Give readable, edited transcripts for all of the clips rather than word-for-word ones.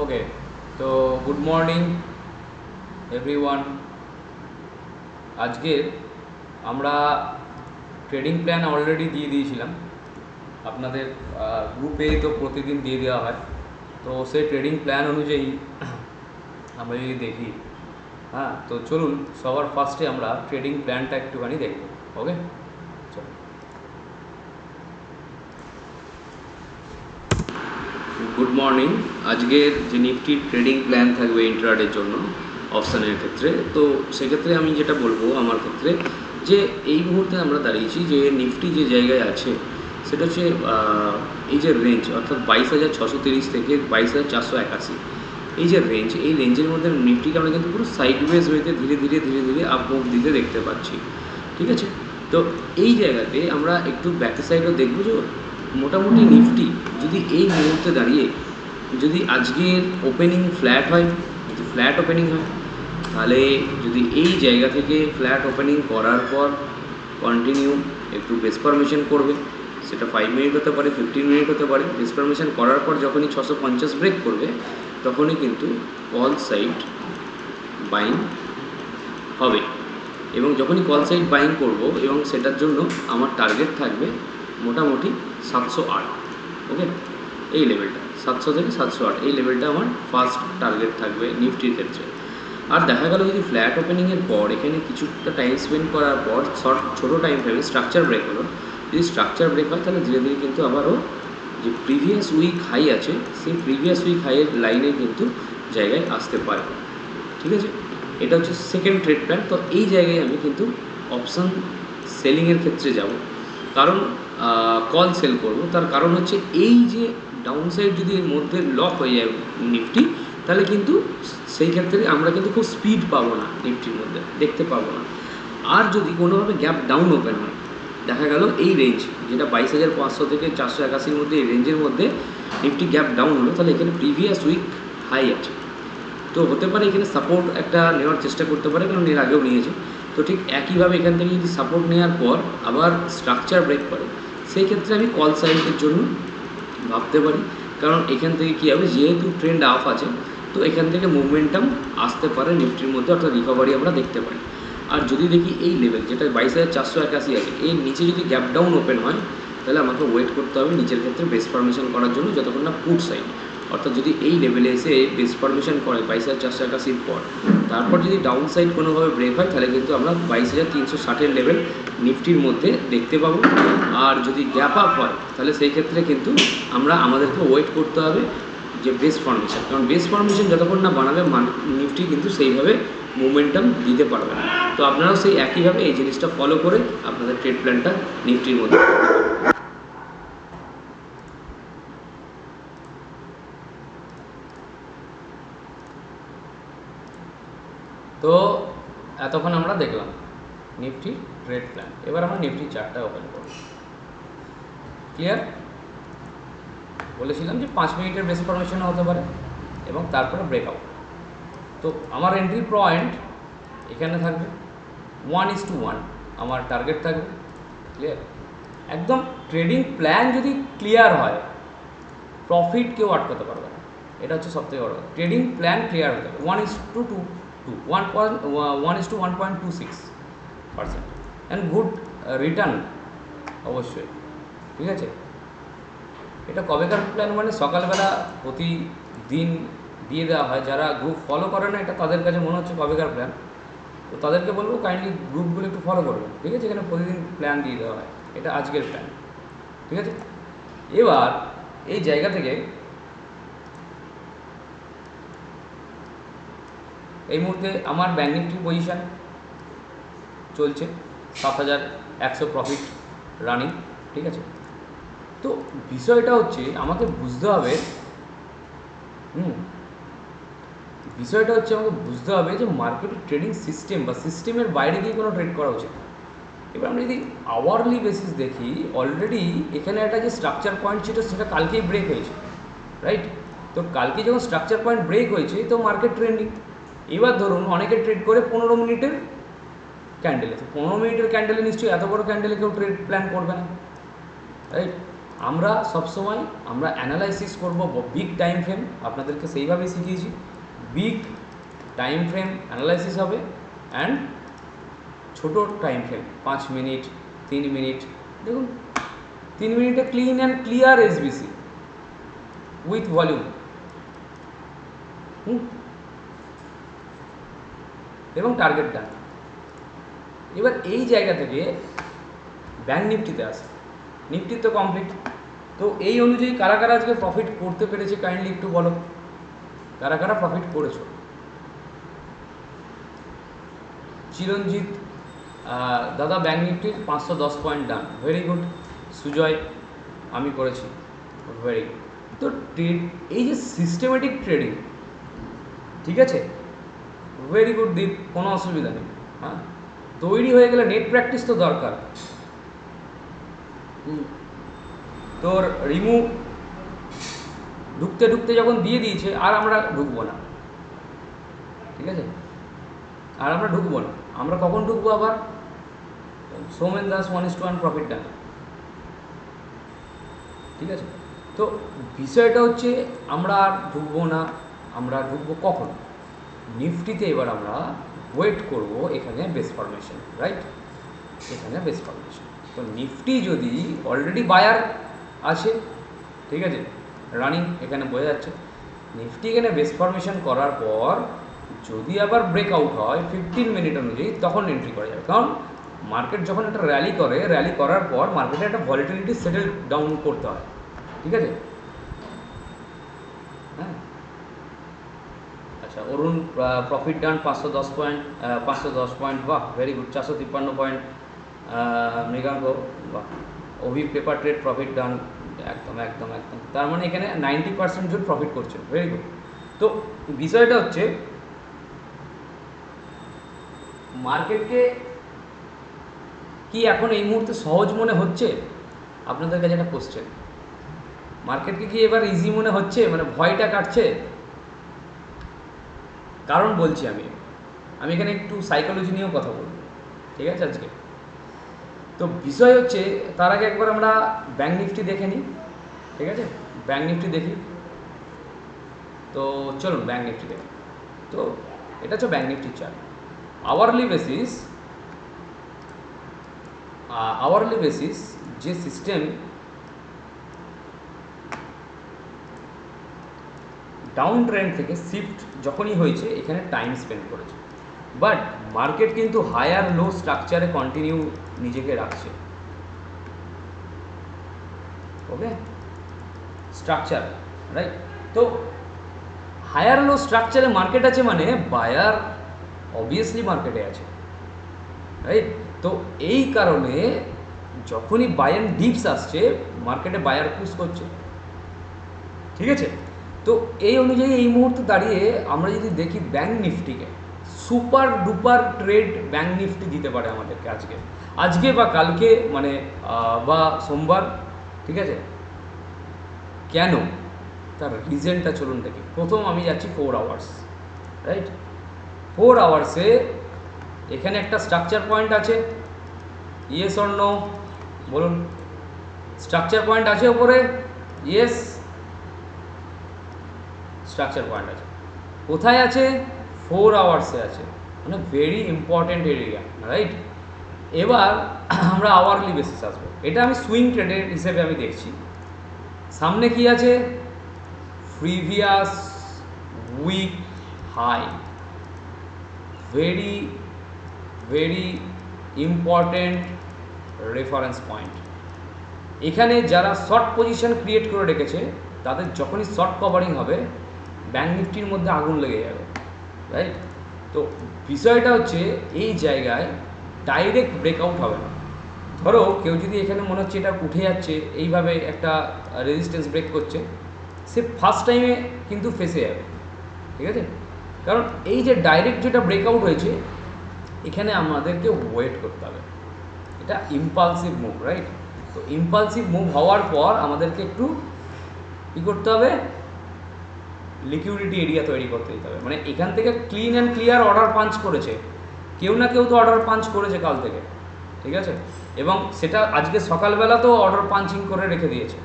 ওকে, তো good morning everyone. আজকের আমরা ট্রেডিং প্ল্যান অলরেডি দিয়ে দিয়েছিলাম আপনাদের গ্রুপে, তো প্রতিদিন দিয়ে দেওয়া হয়। তো সেই ট্রেডিং প্ল্যান অনুযায়ী আমরা যদি দেখি, হ্যাঁ, তো চলুন সবার ফার্স্টে আমরা ট্রেডিং প্ল্যানটা একটুখানি দেখব। ওকে, চলুন। Good morning. আজকের যে নিফটির ট্রেডিং প্ল্যান থাকবে ইন্ট্রাডের জন্য অপশানের ক্ষেত্রে, তো সেক্ষেত্রে আমি যেটা বলবো আমার ক্ষেত্রে, যে এই মুহূর্তে আমরা দাঁড়িয়েছি যে নিফটি যে জায়গায় আছে সেটা হচ্ছে এই যে রেঞ্জ, অর্থাৎ 22,630 থেকে 22,481, এই যে রেঞ্জ, এই রেঞ্জের মধ্যে নিফটিকে আমরা কিন্তু পুরো সাইডওয়েজ ওয়েতে ধীরে ধীরে ধীরে ধীরে আপ মুভ দিতে দেখতে পাচ্ছি। ঠিক আছে, তো এই জায়গাতে আমরা একটু ব্যাক সাইডও দেখবো যে মোটামুটি নিফটি যদি এই মুহূর্তে দাঁড়িয়ে যদি আজকের ওপেনিং ফ্ল্যাট হয়, যদি ফ্ল্যাট ওপেনিং হয়, তাহলে যদি এই জায়গা থেকে ফ্ল্যাট ওপেনিং করার পর কন্টিনিউ একটু বেস ফরমেশন করবে, সেটা 5 মিনিট হতে পারে, 15 মিনিট হতে পারে। বেস ফরমেশন করার পর যখনই 650 ব্রেক করবে তখনই কিন্তু কল সাইড বাইং হবে, এবং যখনই কল সাইড বাইং করব, এবং সেটার জন্য আমার টার্গেট থাকবে মোটামুটি 708। ওকে, এই লেভেলটা 700 থেকে 708, এই লেভেলটা আমার ফার্স্ট টার্গেট থাকবে নিফটির ক্ষেত্রে। আর দেখা গেল যদি ফ্ল্যাট ওপেনিংয়ের পর এখানে কিছুটা টাইম স্পেন্ড করার পর ছোটো টাইম ফ্রেমে স্ট্রাকচার ব্রেক হলো, যদি স্ট্রাকচার ব্রেক হয় তাহলে ধীরে ধীরে কিন্তু আবারও যে প্রিভিয়াস উইক হাই আছে সেই প্রিভিয়াস উইক হাইয়ের লাইনে কিন্তু জায়গায় আসতে পারে। ঠিক আছে, এটা হচ্ছে সেকেন্ড ট্রেড প্ল্যান। তো এই জায়গায় আমি কিন্তু অপশান সেলিংয়ের ক্ষেত্রে যাব, কারণ কল সেল করব। তার কারণ হচ্ছে এই যে ডাউন সাইড যদি এর মধ্যে লক হয়ে যায় নিফটি, তাহলে কিন্তু সেই ক্ষেত্রে আমরা কিন্তু খুব স্পিড পাবো না, নিফটির মধ্যে দেখতে পাবো না। আর যদি কোনোভাবে গ্যাপ ডাউন ওপেন হয়, দেখা গেল এই রেঞ্জ যেটা 22,500 থেকে 481-র মধ্যে, এই রেঞ্জের মধ্যে নিফটি গ্যাপ ডাউন হলো, তাহলে এখানে প্রিভিয়াস উইক হাই আছে, তো হতে পারে এখানে সাপোর্ট একটা নেওয়ার চেষ্টা করতে পারে, কারণ এর আগেও নিয়েছে। তো ঠিক একইভাবে এখান থেকে যদি সাপোর্ট নেওয়ার পর আবার স্ট্রাকচার ব্রেক করে, সেই ক্ষেত্রে আমি কল সাইডের জন্য ভাবতে পারি। কারণ এখান থেকে কী হবে, যেহেতু ট্রেন্ড আপ আছে, তো এখান থেকে মুভমেন্টাম আসতে পারে নিফটির মধ্যে, অর্থাৎ রিকভারি আমরা দেখতে পারি। আর যদি দেখি এই লেভেল যেটা 22,481 আছে, এর নিচে যদি গ্যাপ ডাউন ওপেন হয়, তাহলে আমাকে ওয়েট করতে হবে নিচের ক্ষেত্রে বেস ফরমেশন করার জন্য, যতক্ষণ না পুট সাইড, অর্থাৎ যদি এই লেভেলে এসে বেস ফরমেশন করে 22,481-র পর, তারপর যদি ডাউন সাইড কোনোভাবে ব্রেক হয়, তাহলে কিন্তু আমরা 22,360-এর লেভেল নিফটির মধ্যে দেখতে পাবো। আর যদি গ্যাপ আপ হয়, তাহলে সেই ক্ষেত্রে কিন্তু আমাদেরকে ওয়েট করতে হবে যে বেস ফরমেশন, কারণ বেস ফরমেশন যতক্ষণ না বানাবে নিফটি কিন্তু সেইভাবে মোমেন্টাম দিতে পারবে না। তো আপনারাও সেই একইভাবে এই জিনিসটা ফলো করে আপনাদের ট্রেড প্ল্যানটা নিফটির মধ্যে। তো এতক্ষণ আমরা দেখলাম নিফটি ট্রেড প্ল্যান, এবার আমরা নিফটি চার্টটা ওপেন করব। ক্লিয়ার? বলেছিলাম যে 5 মিনিটের বেস ফরমেশনও হতে পারে এবং তারপরে ব্রেকআউট। তো আমার এন্ট্রি পয়েন্ট এখানে থাকবে 1:1, আমার টার্গেট থাকবে। ক্লিয়ার? একদম ট্রেডিং প্ল্যান যদি ক্লিয়ার হয়, প্রফিট কেউ আটকাতে পারবে না, এটা হচ্ছে সবথেকে বড় কথা। ট্রেডিং প্ল্যান ক্লিয়ার হতে হবে। 1:1.26% অ্যান্ড গুড রিটার্ন অবশ্যই। ঠিক আছে, এটা কবেকার প্ল্যান, মানে সকালবেলা প্রতিদিন দিয়ে দেওয়া হয়। যারা গ্রুপ ফলো করে না, এটা তাদের কাছে মনে হচ্ছে কবেকার প্ল্যান, তো তাদেরকে বলবো কাইন্ডলি গ্রুপগুলো একটু ফলো করবেন। ঠিক আছে, এখানে প্রতিদিন প্ল্যান দিয়ে দেওয়া হয়, এটা আজকের প্ল্যান। ঠিক আছে, এবার এই জায়গা থেকে এই মুহূর্তে আমার ব্যাঙ্ক নিফটির পজিশান চলছে 7,100 প্রফিট রানিং। ঠিক আছে, তো বিষয়টা হচ্ছে আমাকে বুঝতে হবে, যে মার্কেটের ট্রেডিং সিস্টেম বা সিস্টেমের বাইরে গিয়ে কোনো ট্রেড করা উচিত। এবার আমরা যদি আওয়ারলি বেসিস দেখি, অলরেডি এখানে একটা যে স্ট্রাকচার পয়েন্ট ছিল সেটা কালকেই ব্রেক হয়েছে, রাইট? তো কালকে যখন স্ট্রাকচার পয়েন্ট ব্রেক হয়েছে, তো মার্কেট ট্রেন্ডিং। এবার ধরুন অনেকে ট্রেড করে 15 মিনিটের ক্যান্ডেলে, তো 15 মিনিটের ক্যান্ডেলে নিশ্চয়ই এত বড় ক্যান্ডেলে কেউ ট্রেড প্ল্যান করবে না, রাইট? আমরা সবসময় আমরা অ্যানালাইসিস করব বিগ টাইম ফ্রেম, আপনাদেরকে সেইভাবেই শিখিয়েছি। বিগ টাইম ফ্রেম অ্যানালাইসিস হবে অ্যান্ড ছোটো টাইম ফ্রেম 5 মিনিট 3 মিনিট। দেখুন 3 মিনিটে clean and clear SBC with volume. এবং টার্গেট ডান। এবার এই জায়গা থেকে ব্যাংক নিফটিতে আসে, নিফটি তো কমপ্লিট। তো এই অনুযায়ী কারা কারা আজকে প্রফিট করতে পেরেছে কাইন্ডলি একটু বলো, কারা কারা প্রফিট করেছো? চিরঞ্জিত দাদা ব্যাংক নিফটির 510 পয়েন্ট ডান, ভেরি গুড। সুজয় আমি করেছি, ভেরি গুড। তো এই যে সিস্টেমেটিক ট্রেডিং, ঠিক আছে, ভেরি গুড দীপ, কোনো অসুবিধা নেই। হ্যাঁ, তৈরি হয়ে গেলে নেট প্র্যাকটিস তো দরকার। তোর রিমুভ ঢুকতে ঢুকতে যখন দিয়ে দিয়েছে আর আমরা ঢুকবো না, ঠিক আছে, আর আমরা ঢুকবো না। আমরা কখন ঢুকবো আবার? সৌমেন দাস 1:1 প্রফিট ডান, ঠিক আছে। তো বিষয়টা হচ্ছে আমরা আর ঢুকবো না, আমরা ঢুকবো কখন? নিফটিতে এবার আমরা ওয়েট করব এখানে বেস ফরমেশন, রাইট, এখানে বেস ফরমেশন। তো নিফটি যদি অলরেডি বায়ার আছে, ঠিক আছে, রানিং, এখানে বোঝা যাচ্ছে। নিফটি এখানে বেস ফরমেশন করার পর যদি আবার ব্রেকআউট হয় 15 মিনিট অনুযায়ী, তখন এন্ট্রি করা যাবে। কারণ মার্কেট যখন একটা র্যালি করে, র্যালি করার পর মার্কেটে একটা ভলিটিলিটি সেটেল ডাউন করতে হয়, ঠিক আছে। হ্যাঁ, আচ্ছা, অরুণ প্রফিট ডান 510 পয়েন্ট, 510 পয়েন্ট, বাহ, ভেরি গুড। 453 পয়েন্ট মৃগাঙ্ক, বাহ। অভি পেপার ট্রেড প্রফিট ডান, একদম একদম একদম। তার মানে এখানে 90% জন প্রফিট করছে, ভেরি গুড। তো বিষয়টা হচ্ছে মার্কেটকে কি এখন এই মুহূর্তে সহজ মনে হচ্ছে? আপনাদের কাছে একটা কোশ্চেন, মার্কেটকে কি এবার ইজি মনে হচ্ছে, মানে ভয়টা কাটছে? কারণ বলছি আমি এখানে একটু সাইকোলজি নিয়েও কথা বলবো, ঠিক আছে আজকে। তো বিষয় হচ্ছে তার আগে একবার আমরা ব্যাংক নিফটি দেখে নিই, ঠিক আছে, ব্যাংক নিফটি দেখি। তো চলুন ব্যাংক নিফটি দেখি। তো এটা হচ্ছে ব্যাংক নিফটির চার্ট। আওয়ারলি বেসিস যে সিস্টেম ডাউন ট্রেন্ড থেকে শিফট যখনই হয়েছে, এখানে টাইম স্পেন্ড করেছে, বাট মার্কেট কিন্তু হায়ার লো স্ট্রাকচারে কন্টিনিউ নিজেকে রাখছে। ওকে, স্ট্রাকচার, রাইট। তো হায়ার লো স্ট্রাকচারে মার্কেট আছে মানে বায়ার অবভিয়াসলি মার্কেটে আছে, রাইট। তো এই কারণে যখনই বাই অ্যান্ড ডিপস আসছে, মার্কেটে বায়ার পুশ করছে, ঠিক আছে। তো এই অনুযায়ী এই মুহূর্তে দাঁড়িয়ে আমরা যদি দেখি ব্যাংক নিফটিকে, super duper trade bank Nifty দিতে পারে আমাদেরকে আজকে বা কালকে, মানে বা সোমবার, ঠিক আছে। কেন? তার রিজনটা চলুন দেখি। প্রথম আমি যাচ্ছি 4 আওয়ার্স, রাইট। 4 আওয়ার্সে এখানে একটা স্ট্রাকচার পয়েন্ট আছে, ইয়েস অর নো বলুন। স্ট্রাকচার পয়েন্ট আছে ওপরে, ইয়েস, স্ট্রাকচার পয়েন্ট আছে। কোথায় আছে? 4 আওয়ার্সে আছে, মানে ভেরি ইম্পর্টেন্ট এরিয়া, রাইট। এবার আমরা আওয়ারলি বেসিস আসবো, এটা আমি সুইং ট্রেডের হিসেবে আমি দেখছি। সামনে কি আছে? Previous week high, very very important reference point. এখানে যারা শর্ট পজিশন ক্রিয়েট করে রেখেছে, তাদের যখনই শর্ট কভারিং হবে, ব্যাংক নিফটির মধ্যে আগুন লেগে যাবে, রাইট। তো বিষয়টা হচ্ছে এই জায়গায় ডাইরেক্ট ব্রেকআউট হবে না। ধরো কেউ যদি এখানে মনে হচ্ছে এটা উঠে যাচ্ছে, এইভাবে একটা রেজিস্ট্যান্স ব্রেক করছে, সে ফার্স্ট টাইমে কিন্তু ফেসে যাবে, ঠিক আছে। কারণ এই যে ডাইরেক্ট যেটা ব্রেকআউট হয়েছে, এখানে আমাদেরকে ওয়েট করতে হবে। এটা ইম্পালসিভ মুভ, রাইট। তো ইম্পালসিভ মুভ হওয়ার পর আমাদেরকে একটু কী করতে হবে? লিকুইডিটি এরিয়া তৈরি করতে দিতে হবে। মানে এখান থেকে clean and clear order punch করেছে, কেউ না কেউ তো অর্ডার পাঞ্চ করেছে কাল থেকে, ঠিক আছে। এবং সেটা আজকে সকালবেলা তো অর্ডার পাঞ্চিং করে রেখে দিয়েছে,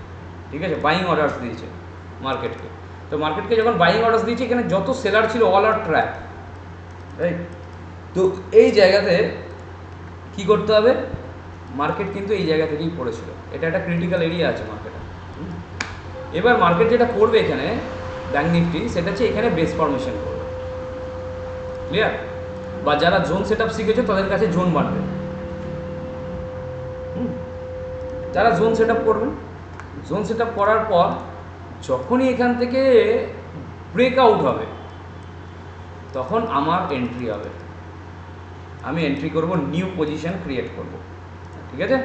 ঠিক আছে, বাইং অর্ডার্স দিয়েছে মার্কেটকে। তো মার্কেটকে যখন বাইং অর্ডার্স দিয়েছে, এখানে যত সেলার ছিল অল আর ট্র্যাপ, রাইট। তো এই জায়গাতে কি করতে হবে, মার্কেট কিন্তু এই জায়গা থেকেই পড়েছিল, এটা একটা ক্রিটিক্যাল এরিয়া আছে মার্কেটে। এবার মার্কেট যেটা করবে এখানে ব্যাঙ্ক নিফটি, সেটা হচ্ছে এখানে বেস ফরমেশন করবে, ক্লিয়ার। বা যারা জোন সেট আপ শিখেছে তাদের কাছে জোন বাড়বে, যারা জোন সেট আপ করবেন, জোন সেট আপ করার পর যখনই এখান থেকে ব্রেকআউট হবে তখন আমার এন্ট্রি হবে, আমি এন্ট্রি করব, নিউ পজিশন ক্রিয়েট করব, ঠিক আছে।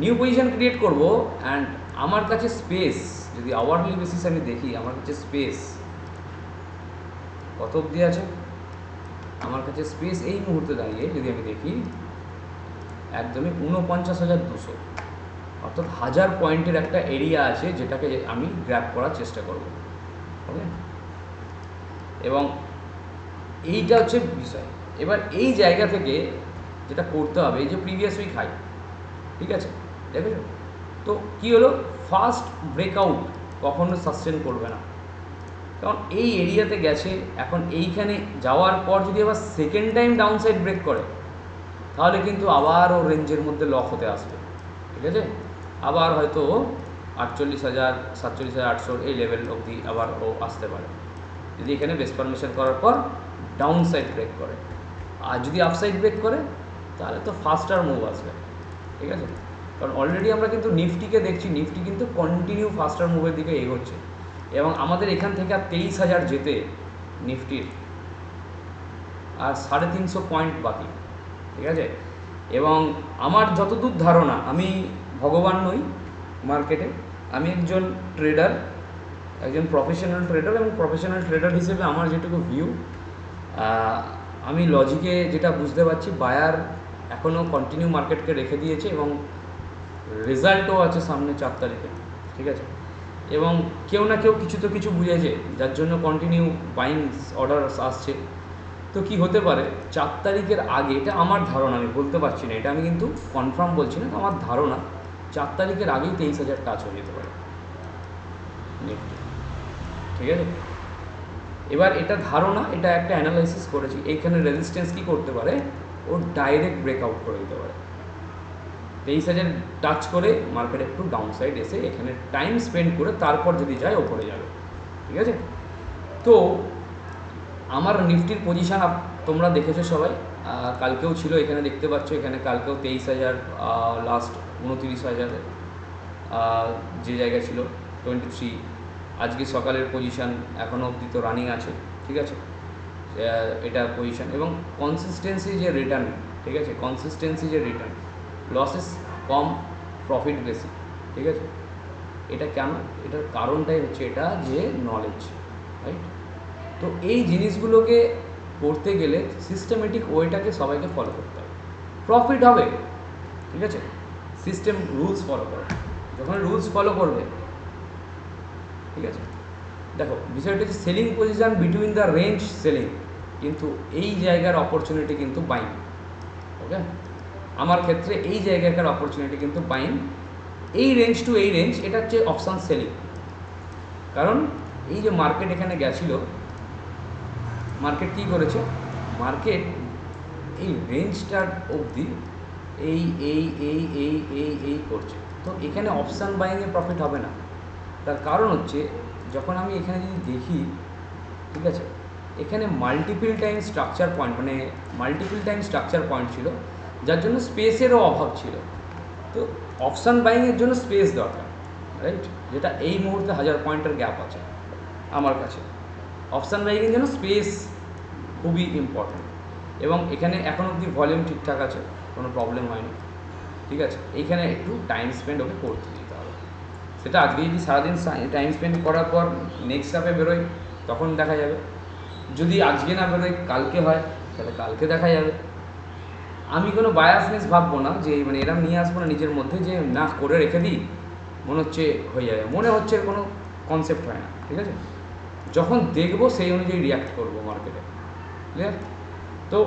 নিউ পজিশন ক্রিয়েট করব অ্যান্ড আমার কাছে স্পেস, যদি আওয়ারলি বেসিস আমি দেখি, আমার কাছে স্পেস কত অবধি আছে, আমার কাছে স্পেস এই মুহূর্তে দাঁড়িয়ে যদি আমি দেখি একদমই 49,200, অর্থাৎ 1000 পয়েন্টের একটা এরিয়া আছে যেটাকে আমি গ্র্যাব করার চেষ্টা করব, ওকে। এবং এইটা হচ্ছে বিষয়। এবার এই জায়গা থেকে যেটা করতে হবে, এই যে প্রিভিয়াস উইক হাই, ঠিক আছে, দেখেছো তো কী হলো, ফার্স্ট ব্রেকআউট কখনো সাস্টেন করবে না, কারণ এই এরিয়াতে গেছে। এখন এইখানে যাওয়ার পর যদি আবার second time down side break করে, তাহলে কিন্তু আবার ও রেঞ্জের মধ্যে লক হতে আসবে, ঠিক আছে। আবার হয়তো 48,000 47,800 এই লেভেল অবধি আবার ও আসতে পারে, যদি এখানে বেস ফরমেশন করার পর ডাউন সাইড ব্রেক করে। আর যদি আপসাইড ব্রেক করে তাহলে তো ফাস্টার মুভ আসবে, ঠিক আছে। কারণ অলরেডি আমরা কিন্তু নিফটিকে দেখছি, নিফটি কিন্তু কন্টিনিউ ফাস্টার মুভের দিকে এগোচ্ছে, এবং আমাদের এখান থেকে আর 23,000 যেতে নিফটির আর 350 পয়েন্ট বাকি, ঠিক আছে। এবং আমার যতদূর ধারণা, আমি ভগবান নই মার্কেটে, আমি একজন ট্রেডার, একজন প্রফেশনাল ট্রেডার, এবং প্রফেশনাল ট্রেডার হিসেবে আমার যেটুকু ভিউ, আমি লজিকে যেটা বুঝতে পারছি, বায়ার এখনও কন্টিনিউ মার্কেটকে রেখে দিয়েছে এবং রেজাল্টও আছে সামনে 4 তারিখে, ঠিক আছে। এবং কেউ না কেউ কিছু তো কিছু বুঝেছে, যার জন্য কন্টিনিউ বাইং অর্ডার আসছে। তো কি হতে পারে 4 তারিখের আগে, এটা আমার ধারণা, আমি বলতে পারছি না, এটা আমি কিন্তু কনফার্ম বলছি না, আমার ধারণা 4 তারিখের আগেই 23,000 টাচ হয়ে যেতে পারে নিফটি, ঠিক আছে। এবার এটা ধারণা, এটা একটা অ্যানালাইসিস করেছি, এইখানে রেজিস্ট্যান্স কী করতে পারে, ও ডাইরেক্ট ব্রেকআউট করে দিতে পারে, 23,000 টাচ করে মার্কেট একটু ডাউন সাইড এসে এখানে টাইম স্পেন্ড করে তারপর যদি যায় ওপরে যাবে, ঠিক আছে। তো আমার নিফটির পজিশান তোমরা দেখেছো সবাই, কালকেও ছিল, এখানে দেখতে পাচ্ছ, এখানে কালকেও 23,000, লাস্ট 29,000 যে জায়গা ছিল 23, আজকে সকালের পজিশান এখনও অবধি তো রানিং আছে, ঠিক আছে। এটা পজিশান এবং কনসিস্টেন্সি যে রিটার্ন, ঠিক আছে, কনসিস্টেন্সি যে রিটার্ন, লসেস কম, প্রফিট বেশি, ঠিক আছে। এটা কেন, এটার কারণটাই হচ্ছে এটা যে নলেজ, রাইট। তো এই জিনিসগুলোকে করতে গেলে সিস্টেমেটিক ওয়েটাকে সবাইকে ফলো করতে হবে, প্রফিট হবে, ঠিক আছে। সিস্টেম রুলস ফলো করো, যখন রুলস ফলো করবে, ঠিক আছে। দেখো বিষয়টা হচ্ছে selling position between the range selling, কিন্তু এই জায়গার অপরচুনিটি কিন্তু বাইং, ওকে। আমার ক্ষেত্রে এই জায়গাকার অপরচুনিটি কিন্তু বাইং, এই রেঞ্জ টু এই রেঞ্জ, এটা হচ্ছে অপশান সেলিং। কারণ এই যে মার্কেট এখানে গেছিলো, মার্কেট কী করেছে, মার্কেট এই রেঞ্জটার অবধি এই এই এই এই এই এই করছে, তো এখানে অপশান বাইংয়ে প্রফিট হবে না। তার কারণ হচ্ছে, যখন আমি এখানে যদি দেখি, ঠিক আছে, এখানে মাল্টিপল টাইম স্ট্রাকচার পয়েন্ট, মানে মাল্টিপল টাইম স্ট্রাকচার পয়েন্ট ছিল, যার জন্য স্পেসেরও অভাব ছিল। তো অপশান বাইংয়ের জন্য স্পেস দরকার, রাইট, যেটা এই মুহূর্তে 1000 পয়েন্টের গ্যাপ আছে আমার কাছে। অপশান বাইংয়ের জন্য স্পেস খুবই ইম্পর্ট্যান্ট, এবং এখানে এখন অবধি ভলিউম ঠিকঠাক আছে, কোনো প্রবলেম হয়নি, ঠিক আছে। এইখানে একটু টাইম স্পেন্ড ওকে করতে দিতে হবে, সেটা আজকে যদি সারাদিন টাইম স্পেন্ড করার পর নেক্সট স্টেপে বেরোয় তখন দেখা যাবে, যদি আজকে না বেরোয় কালকে হয় তাহলে কালকে দেখা যাবে। আমি কোনো বায়াসনেস ভাববো না, যে মানে এরম নিয়ে আসবো না নিজের মধ্যে যে না করে রেখে দিই, মনে হচ্ছে হয়ে যাবে, মনে হচ্ছে কোনো কনসেপ্ট হয় না, ঠিক আছে। যখন দেখবো সেই অনুযায়ী রিয়াক্ট করবো মার্কেটে, ক্লিয়ার। তো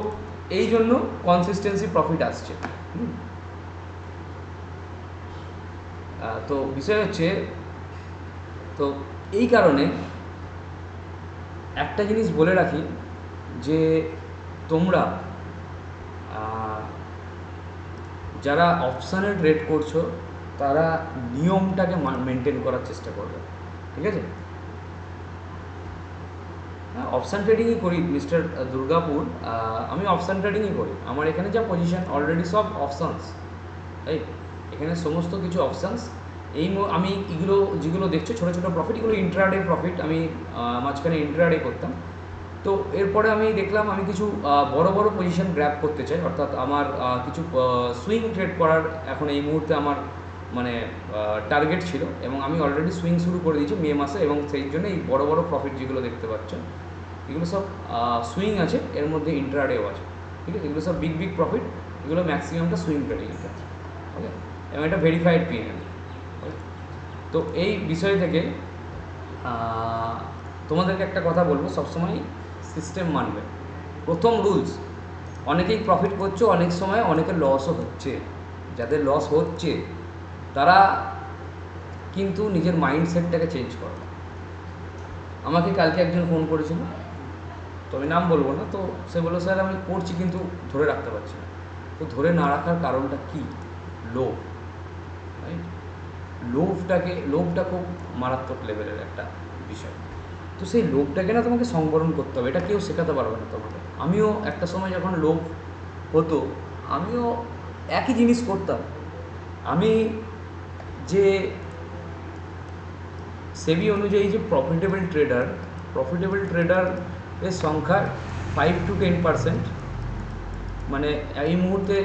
এই জন্য কনসিস্টেন্সি প্রফিট আসছে। তো বিষয় হচ্ছে তো এই কারণে একটা জিনিস বলে রাখি যে তোমরা যারা অপশানে ট্রেড করছো তারা নিয়মটাকে মেনটেন করার চেষ্টা করবে, ঠিক আছে? হ্যাঁ, অপশান ট্রেডিংই করি মিস্টার দুর্গাপুর, আমি অপশান ট্রেডিংই করি। আমার এখানে যা পজিশন অলরেডি সব অপশানস, রাইট? এখানে সমস্ত কিছু অপশানস। আমি এগুলো যেগুলো দেখছো ছোটো ছোটো প্রফিট, এগুলো ইন্ট্রাডে প্রফিট। আমি মাঝখানে ইন্ট্রাডে করতাম। তো এরপরে আমি দেখলাম আমি কিছু বড় বড় পজিশন গ্র্যাব করতে চাই, অর্থাৎ আমার কিছু সুইং ট্রেড করার এখন এই মুহূর্তে আমার মানে টার্গেট ছিল, এবং আমি অলরেডি সুইং শুরু করে দিয়েছি মে মাসে, এবং সেই জন্য এই বড় বড় প্রফিট যেগুলো দেখতে পাচ্ছ এগুলো সব সুইং আছে, এর মধ্যে ইন্ট্রাডেও আছে, ঠিক আছে? এগুলো সব বিগ বিগ প্রফিট, এগুলো ম্যাক্সিমামটা সুইং ট্রেডিংয়ের ক্ষেত্রে, ওকে? এবং এটা ভেরিফাইড পিএনএল। তো এই বিষয় থেকে তোমাদেরকে একটা কথা বলবো, সবসময় সিস্টেম মানবে। প্রথম রুলস, অনেকেই প্রফিট করছো, অনেক সময় অনেকের লসও হচ্ছে। যাদের লস হচ্ছে তারা কিন্তু নিজের মাইন্ডসেটটাকে চেঞ্জ করো। আমাকে কালকে একজন ফোন করেছিল, তো আমি নাম বলবো না, তো সে বললো স্যার আমি করছি কিন্তু ধরে রাখতে পারছি না। তো ধরে না রাখার কারণটা কী? লোভ, রাইট? লোভটা খুব মারাত্মক লেভেলের একটা বিষয়। তো সেই লোভটাকে না তোমাকে সংবরণ করতে হবে, এটা কেউ শেখাতে পারবে না তোমাকে। আমিও একটা সময় যখন লোভ হতো, আমিও একই জিনিস করতাম। আমি যে সেবি অনুযায়ী যে প্রফিটেবল ট্রেডারের সংখ্যা 5 to 10%, মানে এই মুহূর্তে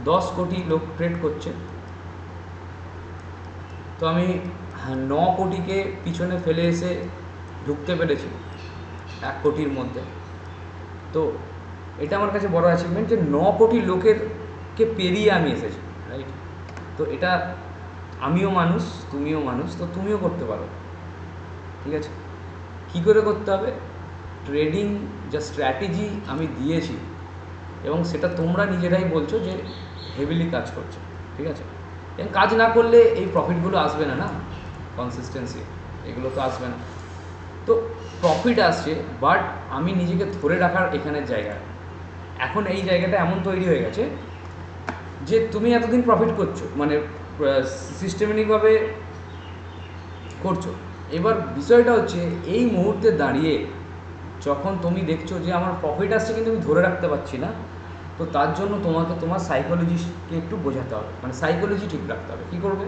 10 কোটি লোক ট্রেড করছে। তো আমি 9 কোটিকে পিছনে ফেলে এসে ঢুকতে পেরেছি 1 কোটির মধ্যে। তো এটা আমার কাছে বড় অ্যাচিভমেন্ট যে 9 কোটি লোকেরকে পেরিয়ে আমি এসেছি, রাইট? তো এটা আমিও মানুষ, তুমিও মানুষ, তো তুমিও করতে পারো, ঠিক আছে? কী করে করতে হবে? ট্রেডিং যা স্ট্র্যাটেজি আমি দিয়েছি, এবং সেটা তোমরা নিজেরাই বলছো যে হেভিলি কাজ করছে, ঠিক আছে? এবং কাজ না করলে এই প্রফিটগুলো আসবে না, কনসিস্টেন্সি এগুলো তো আসবে না। তো প্রফিট আসছে, বাট আমি নিজেকে ধরে রাখার এখানের জায়গা, এখন এই জায়গাটা এমন তৈরি হয়ে গেছে যে তুমি এতদিন প্রফিট করছো, মানে সিস্টেমেটিকভাবে করছো। এবার বিষয়টা হচ্ছে এই মুহূর্তে দাঁড়িয়ে যখন তুমি দেখছো যে আমার প্রফিট আসছে কিন্তু আমি ধরে রাখতে পারছি না, তো তার জন্য তোমাকে তোমার সাইকোলজিকে একটু বোঝাতে হবে, মানে সাইকোলজি ঠিক রাখতে হবে। কী করবে?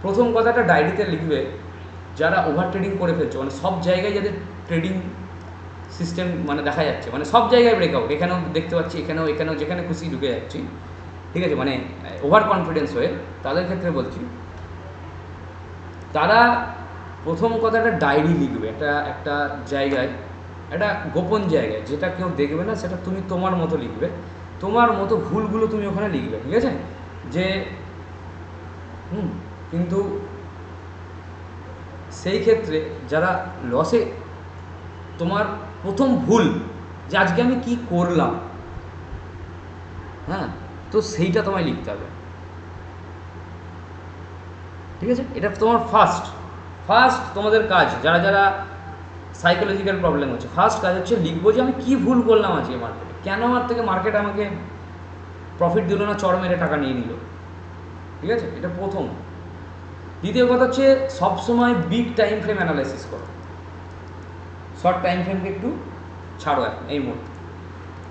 প্রথম কথাটা ডায়েরিতে লিখবে, যারা ওভার ট্রেডিং করে ফেলছো, মানে সব জায়গায় যাদের ট্রেডিং সিস্টেম মানে দেখা যাচ্ছে, মানে সব জায়গায় ব্রেকআউট, এখানেও দেখতে পাচ্ছি, এখানেও যেখানে খুশি ঢুকে যাচ্ছি, ঠিক আছে? মানে ওভার কনফিডেন্স হয়ে, তাদের ক্ষেত্রে বলছি, তারা প্রথম কথাটা ডায়েরি লিখবে, একটা জায়গায়, একটা গোপন জায়গায়, যেটা কেউ দেখবে না, সেটা তুমি তোমার মতো লিখবে, তোমার মতো ভুলগুলো তুমি ওখানে লিখবে, ঠিক আছে? যে কিন্তু সেই ক্ষেত্রে যারা লসে, তোমার প্রথম ভুল যে আজকে আমি কি করলাম, হ্যাঁ, তো সেইটা তোমায় লিখতে হবে, ঠিক আছে? এটা তোমার ফার্স্ট তোমাদের কাজ, যারা সাইকোলজিক্যাল প্রবলেম হচ্ছে, ফার্স্ট কাজ হচ্ছে লিখবো যে আমি কী ভুল করলাম আজকে মার্কেটে, কেন আমার থেকে মার্কেট আমাকে প্রফিট দিল না, চড় মেরে টাকা নিয়ে নিল, ঠিক আছে? এটা প্রথম। দ্বিতীয় কথা হচ্ছে সবসময় বিগ টাইম ফ্রেম অ্যানালাইসিস করো, শর্ট টাইম ফ্রেমকে একটু ছাড়ো। এই মুহূর্তে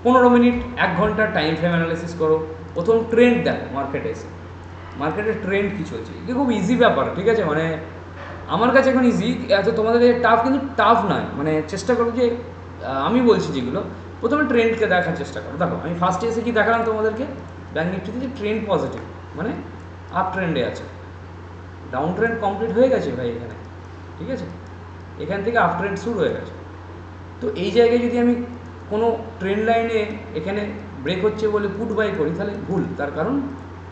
15 মিনিট 1 ঘন্টা টাইম ফ্রেম অ্যানালাইসিস করো। প্রথম ট্রেন্ড দেখো, মার্কেটে এসে মার্কেটের ট্রেন্ড কী চলছে, এটা খুব ইজি ব্যাপার, ঠিক আছে? মানে আমার কাছে এখন ইজি, এত তোমাদের টাফ কিন্তু টাফ নয়, মানে চেষ্টা করো যে আমি বলছি যেগুলো, প্রথমে ট্রেন্ডকে দেখার চেষ্টা করো। দেখো আমি ফার্স্টে এসে কি দেখালাম তোমাদেরকে, ব্যাঙ্ক নিফটিতে যে ট্রেন্ড পজিটিভ, মানে আপ ট্রেন্ডে আছে, ডাউন ট্রেন্ড কমপ্লিট হয়ে গেছে ভাই এখানে, ঠিক আছে? এখান থেকে আপ ট্রেন্ড শুরু হয়ে গেছে। তো এই জায়গায় যদি আমি কোনো ট্রেন্ড লাইনে এখানে ব্রেক হচ্ছে বলে পুট বাই করি, তাহলে ভুল। তার কারণ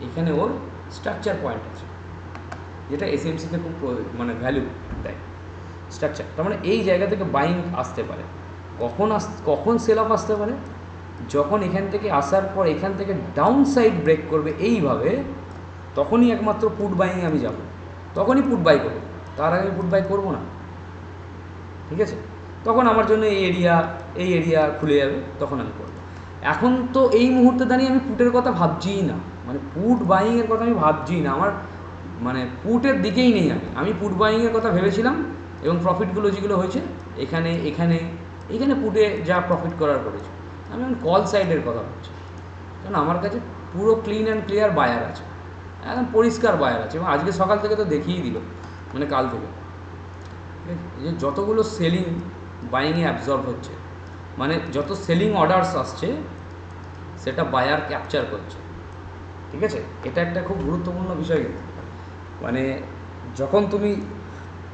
এখানে ওর স্ট্রাকচার পয়েন্ট আছে, যেটা এসএমসিতে খুব মানে ভ্যালু দেয়, স্ট্রাকচার। তার মানে এই জায়গা থেকে বাইং আসতে পারে। কখন সেল অফ আসতে পারে? যখন এখান থেকে আসার পর এখান থেকে ডাউন সাইড ব্রেক করবে এইভাবে, তখনই একমাত্র পুট বাইংয়ে আমি যাব, তখনই পুট বাই করবো, তার আগে পুট বাই করবো না। ঠিক আছে, তখন আমার জন্য এই এরিয়া খুলে যাবে, তখন আমি করবো। এখন তো এই মুহূর্তে দাঁড়িয়ে আমি পুটের কথা ভাবছিই না, মানে পুট বাইংয়ের কথা আমি ভাবছিই না, আমার মানে পুটের দিকেই নেই। আমি পুট বাইংয়ের কথা ভেবেছিলাম, এবং প্রফিটগুলো যেগুলো হয়েছে এখানে এখানে এখানে পুটে যা প্রফিট করার করেছে। আমি এখন কল সাইডের কথা ভাবছি, কারণ আমার কাছে পুরো ক্লিন অ্যান্ড ক্লিয়ার বায়ার আছে, একদম পরিষ্কার বায়ার আছে, এবং আজকে সকাল থেকে তো দেখিয়েই দিল, মানে কাল থেকে যে যতগুলো সেলিং বাইংয়ে অ্যাবজর্ব হচ্ছে, মানে যত সেলিং অর্ডারস আসছে সেটা বায়ার ক্যাপচার করছে। ঠিক আছে, এটা একটা খুব গুরুত্বপূর্ণ বিষয় কিন্তু, মানে যখন তুমি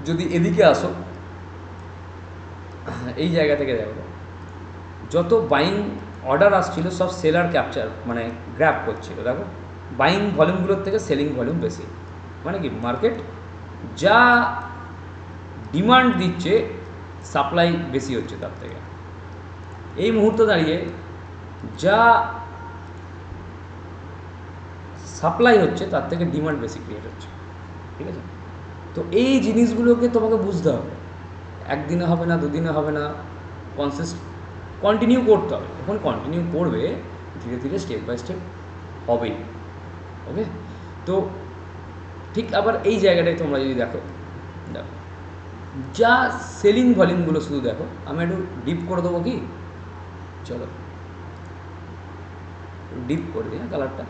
যদি এদিকে আসো, এই জায়গা থেকে দেখো, যত বাইং অর্ডার আসছিল সব সেলার ক্যাপচার মানে গ্র্যাব করছিল। দেখো বাইং ভলিউমগুলোর থেকে সেলিং ভলিউম বেশি, মানে কি মার্কেট যা ডিমান্ড দিচ্ছে সাপ্লাই বেশি হচ্ছে তার থেকে। এই মুহূর্তে দাঁড়িয়ে যা সাপ্লাই হচ্ছে তার থেকে ডিমান্ড বেশি ক্রিয়েট হচ্ছে। ঠিক আছে, তো এই জিনিসগুলোকে তোমাকে বুঝতে হবে, একদিনে হবে না, দুদিনে হবে না, কন্টিনিউ করতে হবে। যখন কন্টিনিউ করবে ধীরে ধীরে স্টেপ বাই স্টেপ হবেই। ওকে, তো ঠিক আবার এই জায়গাটায় তোমরা যদি দেখো যা সেলিং ভলিউমগুলো শুধু দেখো, আমি একটু ডিপ করে দেবো কি, চলো ডিপ করে দিই, হ্যাঁ কালারটা।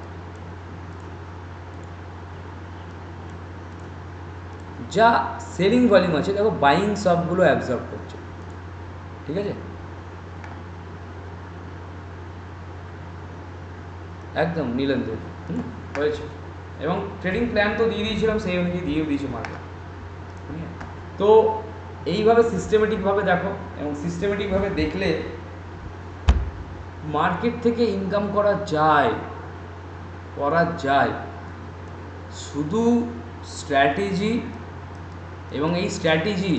যা সেলিং ভলিউম আছে দেখো, বাইং সবগুলো অ্যাবজর্ব করছে। ঠিক আছে, একদম নীলেন্দ্র হয়েছে, এবং ট্রেডিং প্ল্যান তো দিয়ে দিয়েছিলাম, সেই অনুযায়ী দিয়েও দিয়েছে মার্কেট। তো এইভাবে সিস্টেমেটিকভাবে দেখো, এবং সিস্টেমেটিকভাবে দেখলে মার্কেট থেকে ইনকাম করা যায়, শুধু স্ট্র্যাটেজি, এবং এই স্ট্র্যাটেজি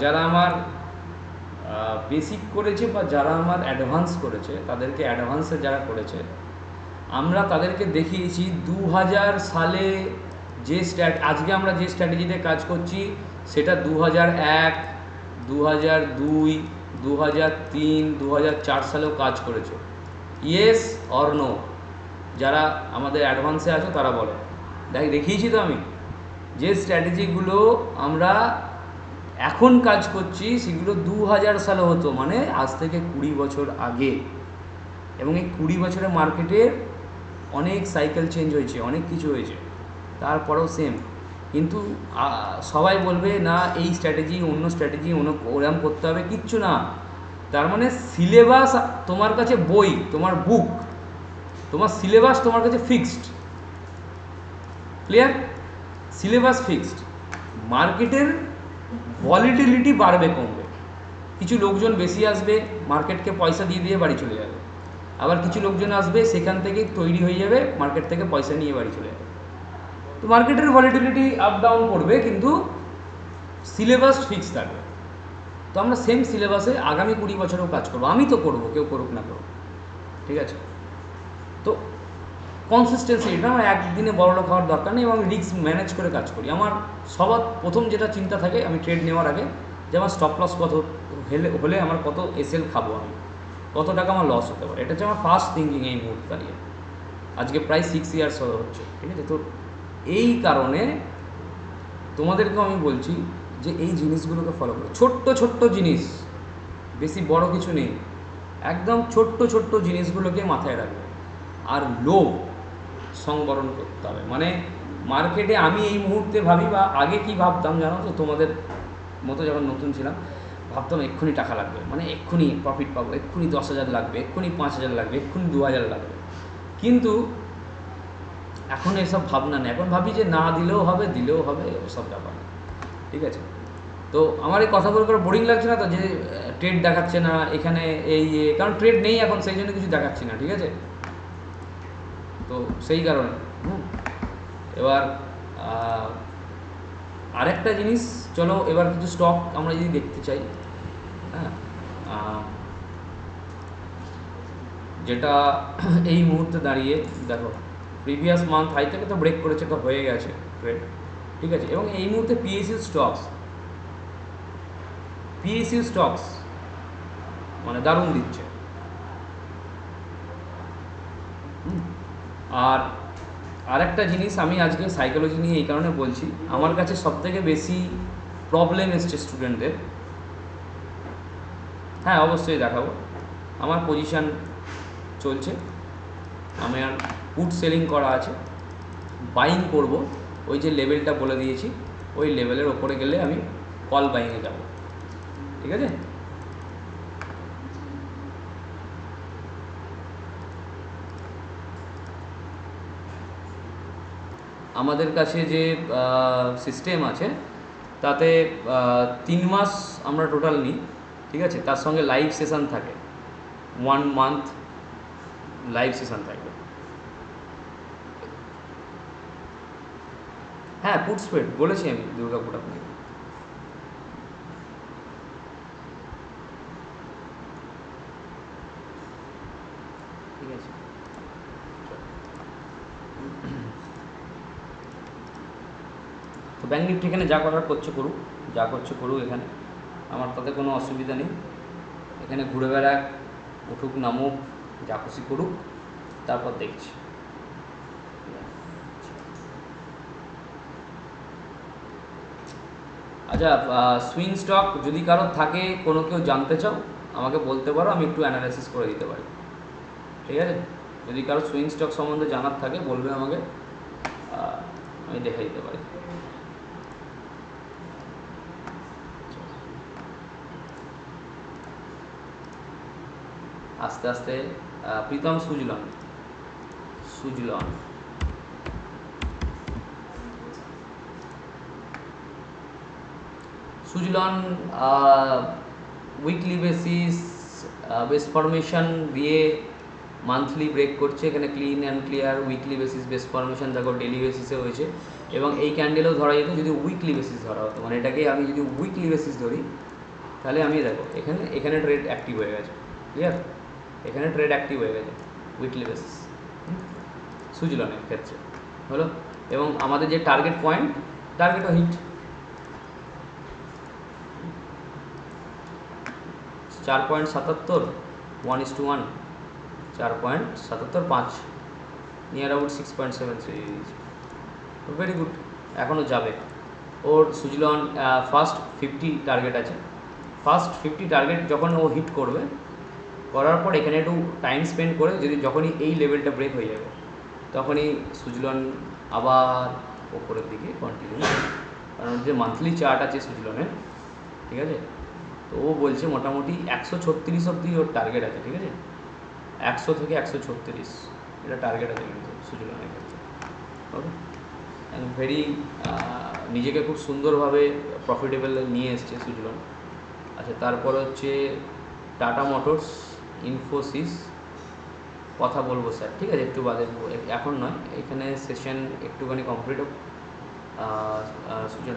যারা আমার বেসিক করেছে বা যারা আমার অ্যাডভান্স করেছে, তাদেরকে অ্যাডভান্সে যারা করেছে, আমরা তাদেরকে দেখিয়েছি 2000 সালে যে আজকে আমরা যে স্ট্র্যাটেজিতে কাজ করছি সেটা 2001, 2002, 2003, 2004 সালেও কাজ করেছে। Yes or no? যারা আমাদের অ্যাডভান্সে আছো তারা বলো। দেখিয়েছি তো আমি যে স্ট্র্যাটেজিগুলো আমরা এখন কাজ করছি সেগুলো 2000 সালে হতো, মানে আজ থেকে 20 বছর আগে। এবং এই 20 বছরের মার্কেটের অনেক সাইকেল চেঞ্জ হয়েছে, অনেক কিছু হয়েছে, তারপরেও সেম। কিন্তু সবাই বলবে না এই স্ট্র্যাটেজি অন্য স্ট্র্যাটেজি ওরকম করতে হবে, কিচ্ছু না। তার মানে সিলেবাস তোমার কাছে, বই তোমার বুক, তোমার সিলেবাস তোমার কাছে ফিক্সড, ক্লিয়ার? Syllabus fixed. মার্কেটের ভলিটিলিটি বাড়বে কমবে, কিছু লোকজন বেশি আসবে, মার্কেটকে পয়সা দিয়ে দিয়ে বাড়ি চলে যাবে, আবার কিছু লোকজন আসবে সেখান থেকে তৈরি হয়ে যাবে, মার্কেট থেকে পয়সা নিয়ে বাড়ি চলে যাবে। তো মার্কেটের ভলিটিলিটি আপ ডাউন করবে, কিন্তু সিলেবাস ফিক্স থাকবে। তো আমরা সেম সিলেবাসে আগামী 20 বছরেও কাজ করবো, আমি তো করবো, কেউ করুক না করুক। ঠিক আছে, তো কনসিস্টেন্সি, এটা আমার একদিনে বড়লোক হওয়ার দরকার নেই, এবং রিস্ক ম্যানেজ করে কাজ করি। আমার সবার প্রথম যেটা চিন্তা থাকে আমি ট্রেড নেওয়ার আগে, যে আমার স্টপ লস কত হলে আমার কত এসএল খাবো, আমি কত টাকা আমার লস হতে পারে, এটা হচ্ছে আমার ফার্স্ট থিঙ্কিং এই মুহূর্তে দাঁড়িয়ে। আজকে প্রায় 6 ইয়ার্স হচ্ছে। ঠিক আছে, তো এই কারণে তোমাদেরকেও আমি বলছি যে এই জিনিসগুলোকে ফলো করো, ছোট্ট ছোট্ট জিনিস, বেশি বড় কিছু নেই, একদম ছোট্ট ছোট্ট জিনিসগুলোকে মাথায় রাখবে। আর লোভ সংবরণ করতে হবে। মানে মার্কেটে আমি এই মুহূর্তে ভাবি, বা আগে কি ভাবতাম জানো তো, তোমাদের মতো যখন নতুন ছিলাম ভাবতাম এক্ষুনি টাকা লাগবে, মানে এক্ষুনি প্রফিট পাবো, এক্ষুনি 10,000 লাগবে, এক্ষুনি 5,000 লাগবে, এক্ষুনি 2,000 লাগবে। কিন্তু এখন এসব ভাবনা নেই, এখন ভাবি যে না দিলেও হবে, দিলেও হবে, ওসব ব্যাপার না। ঠিক আছে, তো আমার এই কথা বলে বোরিং লাগছে না তো, যে ট্রেড দেখাচ্ছে না এখানে, এই কারণ ট্রেড নেই এখন, সেই জন্য কিছু দেখাচ্ছি না। ঠিক আছে, তো সেই কারণে এবার আরেকটা জিনিস, চলো এবার কিছু স্টক আমরা যদি দেখতে চাই, হ্যাঁ, যেটা এই মুহূর্তে দাঁড়িয়ে দেখো প্রিভিয়াস মান্থ হাই থেকে তো ব্রেক করেছে, তো হয়ে গেছে ট্রেড। ঠিক আছে, এবং এই মুহূর্তে পিএসইউ স্টকস পিএসইউ স্টকস মানে দারুণ দিচ্ছে। আর আরেকটা জিনিস আমি আজকে সাইকোলজি নিয়ে এই কারণে বলছি, আমার কাছে সবথেকে বেশি প্রবলেম এসছে স্টুডেন্টদের। হ্যাঁ অবশ্যই দেখাবো। আমার পজিশান চলছে, আমার পুট সেলিং করা আছে, বাইং করব ওই যে লেভেলটা বলে দিয়েছি, ওই লেভেলের ওপরে গেলে আমি কল বাইংয়ে যাব, ঠিক আছে। আমাদের কাছে যে সিস্টেম আছে তাতে 3 মাস আমরা টোটাল নিই, ঠিক আছে। তার সঙ্গে লাইভ সেশন থাকে, 1 মান্থ লাইভ সেশন থাকবে। হ্যাঁ পুট স্প্রেড বলেছি আমি দুর্গাপুর আপনাকে। ঠিক আছে, তো ব্যাঙ্ক নিফটি এখানে যা করার করছে করুক, যা করছে করুক, এখানে আমার তাতে কোনো অসুবিধা নেই। এখানে ঘুরে বেড়াক, উঠুক নামুক, যা খুশি করুক, তারপর দেখছি। আচ্ছা, সুইং স্টক যদি কারোর থাকে, কোনো কেউ জানতে চাও আমাকে বলতে পারো, আমি একটু অ্যানালাইসিস করে দিতে পারি, ঠিক আছে। যদি কারো সুইং স্টক সম্বন্ধে জানার থাকে বলবে আমাকে, আমি দেখে দিতে পারি। আস্তে আস্তে Pritam Suzlon, Suzlon Suzlon weekly basis base formation দিয়ে মান্থলি ব্রেক করছে। এখানে clean and clear weekly basis base formation দেখো ডেলি বেসিসে হয়েছে, এবং এই ক্যান্ডেলও ধরা যেত যদি উইকলি বেসিস ধরা হতো, মানে এটাকে আমি যদি উইকলি বেসিস ধরি তাহলে আমি দেখো এখানে এখানে ট্রেড অ্যাক্টিভ হয়ে গেছে, ক্লিয়ার, এখানে ট্রেড অ্যাক্টিভ হয়ে গেছে উইকলি বেসিস সুজলনের ক্ষেত্রে হলো। এবং আমাদের যে টার্গেট পয়েন্ট, টার্গেটও hit, 4.77, 1:1, 4.77, 5, near about 6.73, very good, এখনও যাবে। ওর সুজলন ফার্স্ট 50 টার্গেট আছে, ফার্স্ট 50 টার্গেট যখন ও হিট করবে, করার পর এখানে একটু টাইম স্পেন্ড করে যদি যখনই এই লেভেলটা ব্রেক হয়ে যাবে তখনই সুজলন আবার ওপরের দিকে কন্টিনিউ, কারণ যে মান্থলি চার্ট আছে সুজলনের, ঠিক আছে, তো ও বলছে মোটামুটি 136 অবধি ওর টার্গেট আছে, ঠিক আছে, 100 থেকে 136 এটা টার্গেট আছে কিন্তু সুজলনের ক্ষেত্রে, ওকে। ভেরি নিজেকে খুব সুন্দরভাবে প্রফিটেবল নিয়ে এসছে সুজলন। আচ্ছা, তারপর হচ্ছে টাটা মোটরস, ইনফোসিস, কথা বলবো স্যার, ঠিক আছে, একটু বাদে, এখন নয়, এখানে সেশন একটুখানি কমপ্লিট হোক।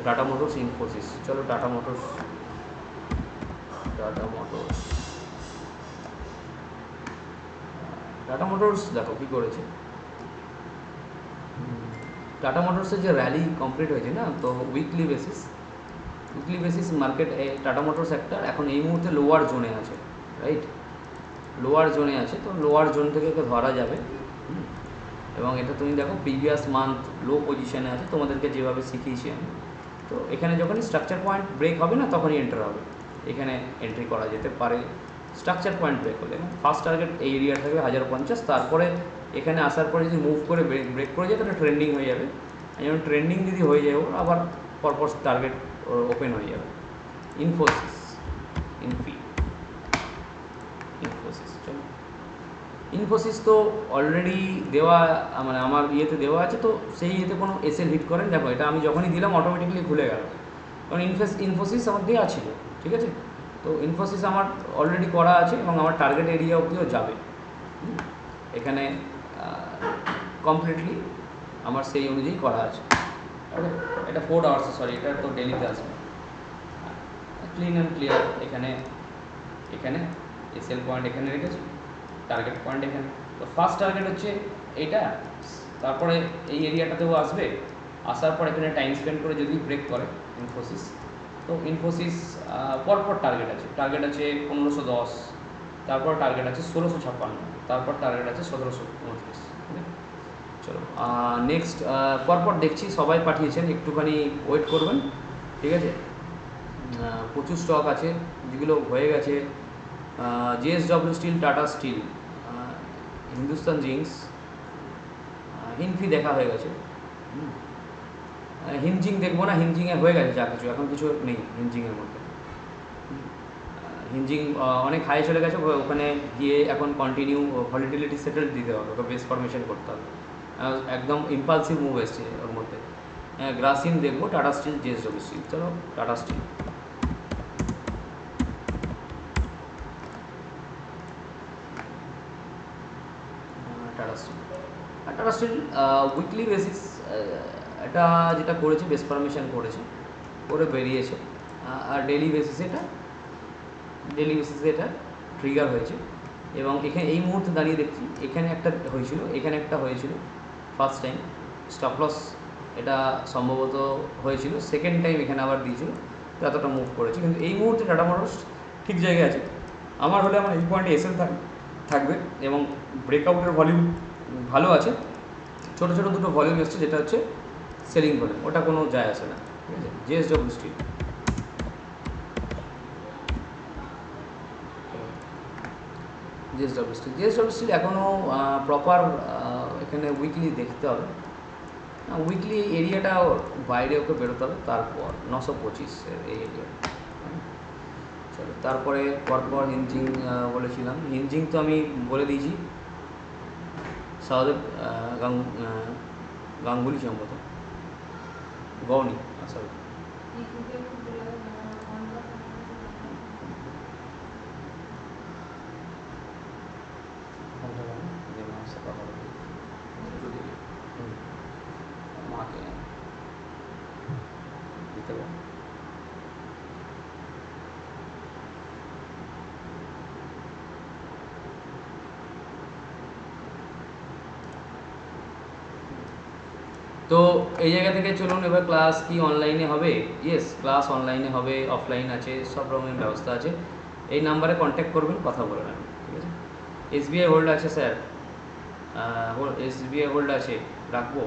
টাটা মোটরস, ইনফোসিস, চলো tata motors, tata motors, tata motors দেখো কী করেছে। টাটা মোটরসের যে র্যালি কমপ্লিট হয়েছে না, তো weekly basis market tata motors একটা এখন এই মুহূর্তে লোয়ার জোনে আছে, রাইট, লোয়ার জোনে আছে, তো লোয়ার জোন থেকে ওকে ধরা যাবে। এবং এটা তুমি দেখো প্রিভিয়াস মান্থ লো পজিশনে আছে, তোমাদেরকে যেভাবে শিখিয়েছি আমি, তো এখানে যখনই স্ট্রাকচার পয়েন্ট ব্রেক হবে না তখনই এন্টার হবে, এখানে এন্ট্রি করা যেতে পারে স্ট্রাকচার পয়েন্ট ব্রেক হলে। ফার্স্ট টার্গেট এই এরিয়া থাকবে 1050, তারপরে এখানে আসার পরে যদি মুভ করে ব্রেক করে যায় তাহলে ট্রেন্ডিং হয়ে যাবে, যেমন ট্রেন্ডিং যদি হয়ে যায় ওর আবার পরপর টার্গেট ওপেন হয়ে যাবে। ইনফোসিস, ইনফোসিস, চলো ইনফোসিস তো অলরেডি দেওয়া, মানে আমার ইয়েতে দেওয়া আছে, তো সেই ইয়েতে কোনো এসএল হিট করেন, দেখো এটা আমি যখনই দিলাম অটোমেটিকলি খুলে গেল, কারণ ইনফোসিস আমার দেওয়া ছিল, ঠিক আছে। তো ইনফোসিস আমার অলরেডি করা আছে এবং আমার টার্গেট এরিয়া অবধিও যাবে, এখানে কমপ্লিটলি আমার সেই অনুযায়ী করা আছে, ওকে। এটা 4 আওয়ার্স, সরি এটা তো ডেলিতে আসবে, ক্লিন অ্যান্ড ক্লিয়ার। এখানে এখানে এসএল পয়েন্ট এখানে রেখেছি, টার্গেট পয়েন্ট এখানে, তো ফার্স্ট টার্গেট হচ্ছে এইটা, তারপরে এই এরিয়াটাতেও আসবে, আসার পর এখানে টাইম স্পেন্ড করে যদি ব্রেক করে ইনফোসিস তো ইনফোসিস পরপর টার্গেট আছে 1510, তারপর টার্গেট আছে 1656, তারপর টার্গেট আছে 1729। চলো নেক্সট পরপর দেখছি, সবাই পাঠিয়েছেন, একটুখানি ওয়েট করবেন, ঠিক আছে। প্রচুর স্টক আছে যেগুলো হয়ে গেছে। JSW steel, Tata steel, Hindustan zincs, হিনফি দেখা হয়ে গেছে। হিনজিং দেখবো না, হিনজিংয়ে হয়ে গেছে যা কিছু, এখন কিছু নেই হিনজিংয়ের মধ্যে। হিনজিং অনেক হাই চলে গেছে, ওখানে গিয়ে এখন কন্টিনিউ ভলিটিলিটি সেটেল দিতে হবে, ওকে বেস ফরমেশন করতে হবে। একদম ইম্পালসিভ মুভ এসছে ওর মধ্যে। গ্রাসিম দেখবো, টাটা স্টিল, জিএসডব্লিউ স্টিল। চলো Tata steel, Tata steel weekly basis এটা যেটা করেছে, বেস ফরমেশন করেছে, করে বেরিয়েছে। আর ডেলি বেসিসে এটা ট্রিগার হয়েছে। এবং এখানে এই মুহূর্তে দাঁড়িয়ে দেখছি এখানে একটা হয়েছিল, এখানে একটা হয়েছিল ফার্স্ট টাইম স্টপ লস, এটা সম্ভবত হয়েছিল। সেকেন্ড টাইম এখানে আবার দিয়েছিল, তো এতটা মুভ করেছে। কিন্তু এই মুহূর্তে টাটা মোটরস ঠিক জায়গায় আছে। আমার হলে আমার এই পয়েন্টে এসএল থাকবে, এবং ব্রেকআউটের ভলিউম ভালো আছে। ছোটো ছোটো দুটো ভলিউম এসছে, যেটা হচ্ছে সেলিং ভলিউম, ওটা কোনো যায় আসে না, ঠিক আছে। জিএসডব্লিউ স্টিল, জিএসডব্লিউ স্টিল এখনও প্রপার এখানে উইকলি দেখতে হবে। উইকলি এরিয়াটা বাইরে ওকে বেরোতে হবে, তারপর 925 এই এরিয়া। চলো তারপরে পরপর হিনজিং বলেছিলাম, হিনজিং তো আমি বলে দিয়েছি, সহদেব গাঙ্গুলি সম্ভবত, গৌনি, সরি। মাকে দিতে পারো। তো এই জায়গা থেকে চলুন এবার ক্লাস কি অনলাইনে হবে? ইয়েস, ক্লাস অনলাইনে হবে, অফলাইন আছে, সব রকমের ব্যবস্থা আছে। এই নাম্বারে কন্ট্যাক্ট করবেন, কথা বলে নেবেন, ঠিক আছে। এসবিআই হোল্ড আছে স্যার, এসবিআই হোল্ড আছে, রাখবো।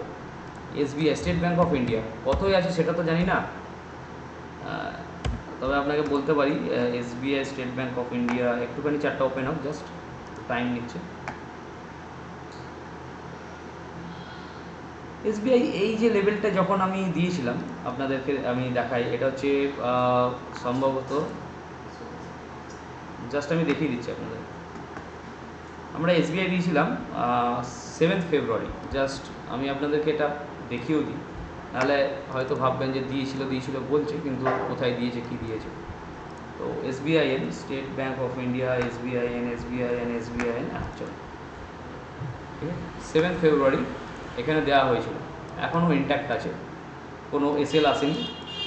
SBI state bank of India কতই আছে সেটা তো জানি না, তবে আপনাকে বলতে পারি SBI state bank of India একটুখানি চারটা ওপেন হোক, জাস্ট টাইম নিচ্ছে। এসবিআই এই যে লেভেলটা যখন আমি দিয়েছিলাম আপনাদেরকে আমি দেখাই, এটা হচ্ছে সম্ভবত, জাস্ট আমি দেখিয়ে দিচ্ছি আপনাদের। আমরা এসবিআই দিয়েছিলাম 7 ফেব্রুয়ারি, জাস্ট আমি আপনাদেরকে এটা দেখিয়েও দিই, নাহলে হয়তো ভাববেন যে দিয়েছিল বলছে, কিন্তু কোথায় দিয়েছে, কী দিয়েছে। তো এসবিআইএন, স্টেট ব্যাঙ্ক অফ ইন্ডিয়া, এসবিআইএন, চলো, ঠিক আছে। 7 ফেব্রুয়ারি এখানে দেওয়া হয়েছিল, এখনও ইনট্যাক্ট আছে, কোনো এসএল আসেনি।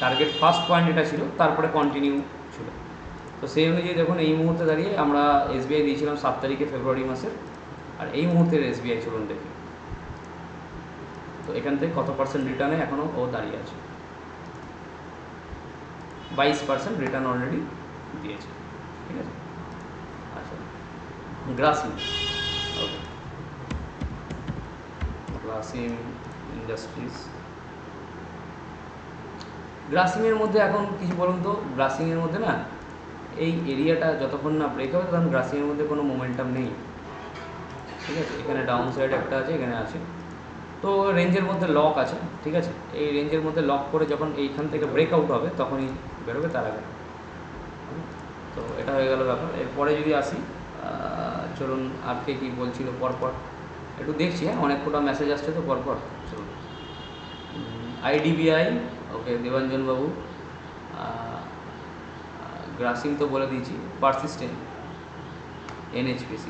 টার্গেট ফার্স্ট পয়েন্ট এটা ছিল, তারপরে কন্টিনিউ ছিল। তো সেই অনুযায়ী দেখুন এই মুহূর্তে দাঁড়িয়ে আমরা এসবিআই দিয়েছিলাম 7 তারিখে ফেব্রুয়ারি মাসের, আর এই মুহূর্তের এসবিআই চলুন দেখি। তো এখান থেকে কত পার্সেন্ট রিটার্নে এখনও ও দাঁড়িয়ে আছে, 22% রিটার্ন অলরেডি দিয়েছে, ঠিক আছে। আচ্ছা, গ্রাসিম, ওকে, গ্রাসিম ইন্ডাস্ট্রিজ। গ্রাসিমের মধ্যে এখন কিছু বলুন তো, গ্রাসিমের মধ্যে না এই এরিয়াটা যতক্ষণ না ব্রেক হবে তখন গ্রাসিমের মধ্যে কোনো মোমেন্টাম নেই, ঠিক আছে। এখানে ডাউন সাইড একটা আছে, এখানে আছে, তো রেঞ্জের মধ্যে লক আছে, ঠিক আছে। এই রেঞ্জের মধ্যে লক করে যখন এইখান থেকে ব্রেকআউট হবে তখনই বেরোবে, তার আগে। তো এটা হয়ে গেল ব্যাপার। এরপরে যদি আসি, চলুন আজকে কি বলছিল পরপর একটু দেখছি, হ্যাঁ, অনেক কটা মেসেজ আসছে তো পরপর। চলুন, আইডিবিআই, ওকে, দেবাঞ্জন বাবু, গ্রাসিম তো বলে দিয়েছি, পারসিস্টেন্ট,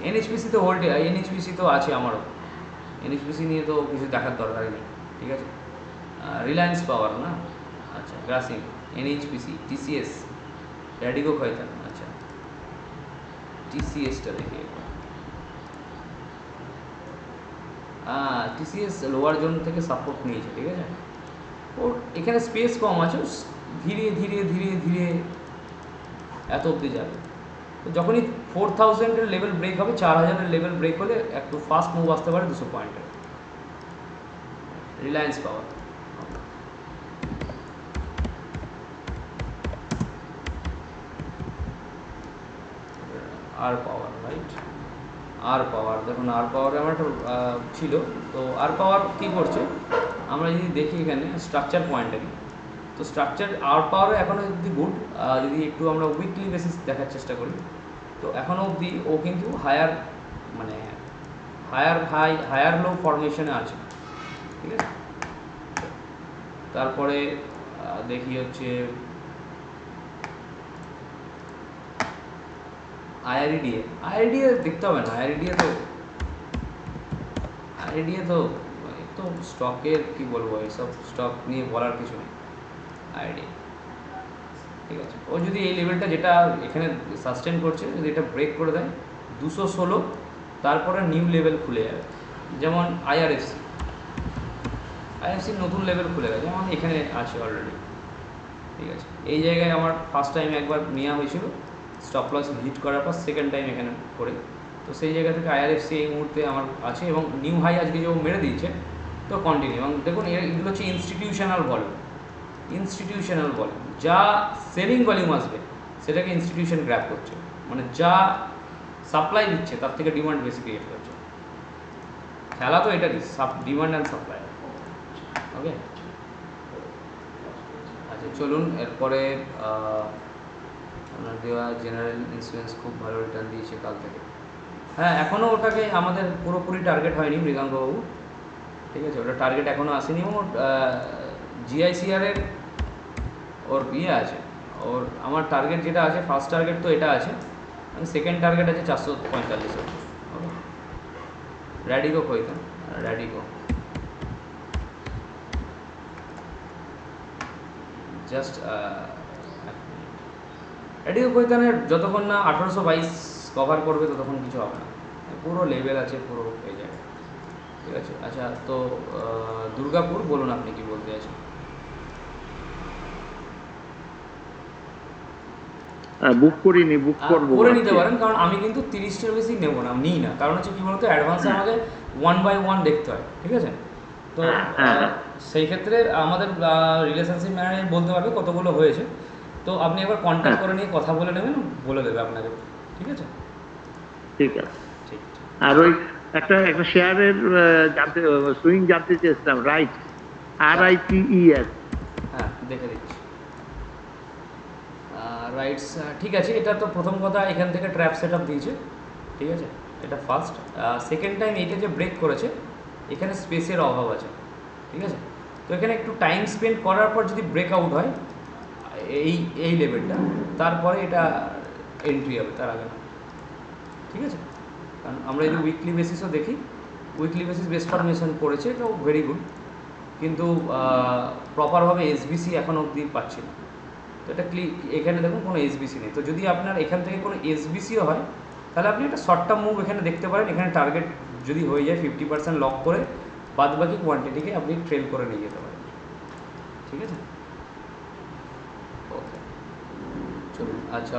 এনএইচপিসি তো হোল্ডে, এনএইচপিসি তো আছে আমারও, এনএইচপিসি নিয়ে তো কিছু দেখার দরকারই নেই, ঠিক আছে। রিলায়েন্স পাওয়ার না, আচ্ছা, গ্রাসিম, এনএইচপিসি, টিসিএস, র্যাডিকো খয়তান, আচ্ছা, টিসিএসটা দেখি একবার। টিসিএস লোয়ার জোন থেকে সাপোর্ট নিয়েছে, ঠিক আছে। ওর এখানে স্পেস কম আছে, ধীরে ধীরে ধীরে ধীরে এত অবধি যাবে। তো যখনই 4000-এর লেভেল ব্রেক হবে, 4000-এর লেভেল ব্রেক হলে একটু ফাস্ট মুভ আসতে পারে 200 পয়েন্টের। রিলায়েন্স পাওয়ার আর পাওয়ার রাইট, আর পাওয়ার দেখুন, আর পাওয়ারে আমার একটা ছিল। তো আর পাওয়ার কী করছে আমরা যদি দেখি এখানে স্ট্রাকচার পয়েন্টে, তো স্ট্রাকচার আর পাওয়ারে এখনও অবধি গুড। যদি একটু আমরা উইকলি বেসিস দেখার চেষ্টা করি, তো এখনও অবধি ও কিন্তু হায়ার মানে হায়ার লো ফরমেশনে আছে, ঠিক আছে। তারপরে দেখি হচ্ছে আইআরডিএ দেখতে হবে না। আইআরডিএ তো তো স্টকের কী বলবো, এইসব স্টক নিয়ে বলার কিছু নেই। আইআরডিএ ঠিক আছে, ও যদি এই লেভেলটা যেটা এখানে সাস্টেন করছে, যদি এটা ব্রেক করে দেয় 216, তারপরে নিউ লেভেল খুলে যাবে। যেমন আইআরএফসির নতুন লেভেল খুলে গেছে, যেমন এখানে আছে অলরেডি, ঠিক আছে। এই জায়গায় আমার ফার্স্ট টাইম একবার নেওয়া হয়েছিল, স্টপ লস হিট করার পর সেকেন্ড টাইম এখানে করে, তো সেই জায়গা থেকে আইআরএফসি এই মুহূর্তে আমার আছে এবং নিউ হাই আজকে যে মেরে দিয়েছে, তো কন্টিনিউ। এবং দেখুন এগুলো হচ্ছে ইনস্টিটিউশনাল ভলিউম, যা সেলিং ভলিউম আসবে সেটাকে ইনস্টিটিউশন গ্র্যাব করছে, মানে যা সাপ্লাই দিচ্ছে তার থেকে ডিমান্ড বেশি ক্রিয়েট করছে। খেলা তো এটারই, ডিমান্ড অ্যান্ড সাপ্লাই। ওকে, আচ্ছা চলুন এরপরে আপনার দেওয়া জেনারেল ইন্স্যুরেন্স খুব ভালো রিটার্ন দিয়েছে কাল থেকে। হ্যাঁ, এখনও ওটাকে আমাদের পুরোপুরি টার্গেট হয়নি মৃগাঙ্কবাবু, ঠিক আছে, ওটা টার্গেট এখনও আসেনি। এবং জিআইসিআরের ওর আছে, ওর আমার টার্গেট যেটা আছে, ফার্স্ট টার্গেট তো এটা আছে, সেকেন্ড টার্গেট আছে 445। ওকে, র্যাডিকো কইতাম, জাস্ট র্যাডিকো কইতানের যতক্ষণ না 1822 কভার করবে ততক্ষণ কিছু হবে না, পুরো লেভেল আছে পুরো এই জায়গায়, ঠিক আছে। আচ্ছা, তো দুর্গাপুর বলুন আপনি কি বলতে আছেন? বুক করিনি, বুক করবো করে নিতে পারেন, কারণ আমি কিন্তু 30টার বেশি নেবো না, নিই না। কারণ হচ্ছে কী বলতো, অ্যাডভান্সে আমাকে 1 বাই 1 দেখতে হয়, ঠিক আছে। তো সেই ক্ষেত্রে আমাদের রিলেশনশিপ ম্যানেজার বলতে পারবে কতগুলো হয়েছে, তো আপনি একবার কন্ট্যাক্ট করে নিয়ে কথা বলে নেবেন, বলে দেবে আপনাকে, ঠিক আছে। ঠিক আছে। ঠিক, আর ওই একটা শেয়ারের জানতে সুইং জানতে চেয়েছিলাম, রাইট, RITES। হ্যাঁ, দেখে দিচ্ছি। রাইটস, ঠিক আছে। এটা তো প্রথম কথা, এখান থেকে ট্র্যাপ সেট আপ দিয়েছে, ঠিক আছে, এটা ফার্স্ট। সেকেন্ড টাইম এইটা যে ব্রেক করেছে, এখানে স্পেসের অভাব আছে, ঠিক আছে। তো এখানে একটু টাইম স্পেন্ড করার পর যদি ব্রেকআউট হয় এই লেভেলটা, তারপরে এটা এন্ট্রি হবে, তার আগে না, ঠিক আছে। কারণ আমরা যদি উইকলি বেসিসও দেখি, উইকলি বেসিস বেস ফরমেশন করেছে, তো ভেরি গুড, কিন্তু প্রপারভাবে এসবিসি এখন অবধি পাচ্ছি না। তো এটা এখানে দেখুন কোনো এসবিসি নেই। তো যদি আপনার এখান থেকে কোনো এসবিসিও হয়, তাহলে আপনি একটা শর্ট টার্ম মুভ এখানে দেখতে পারেন। এখানে টার্গেট যদি হয়ে যায় 50% লক করে, বাদবাকি কোয়ান্টিটিকে আপনি ট্রেল করে নিয়ে যেতে পারেন, ঠিক আছে। ওকে, চলুন। আচ্ছা,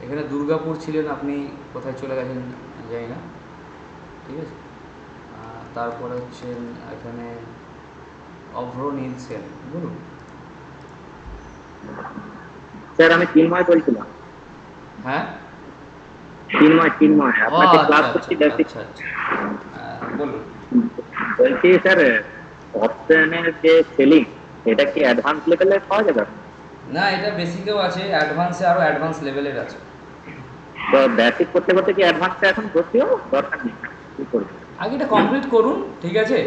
এখানে দুর্গাপুর ছিলেন, আপনি কোথায় চলে গেছেন জানি না, ঠিক আছে। তারপরে হচ্ছেন এখানে অভ্র নীলসেন, বলুন। স্যার আমি চিন্ময় বলছিলাম। হ্যাঁ, চিন্ময় আপনাকে ক্লাস করছি, আচ্ছা, বলুন। বলছি স্যার, অপশনের যে সেলিং, এটা কি অ্যাডভান্স লেভেলে পাওয়া যাবে? না, এটা বেসিকেও আছে, অ্যাডভান্সে আরও অ্যাডভান্স লেভেলের আছে। তো বেসিক করতে করতে কি অ্যাডভান্সটা এখন ভর্তিও দরকার নেই, কি করবো? আগে এটা কমপ্লিট করুন, ঠিক আছে।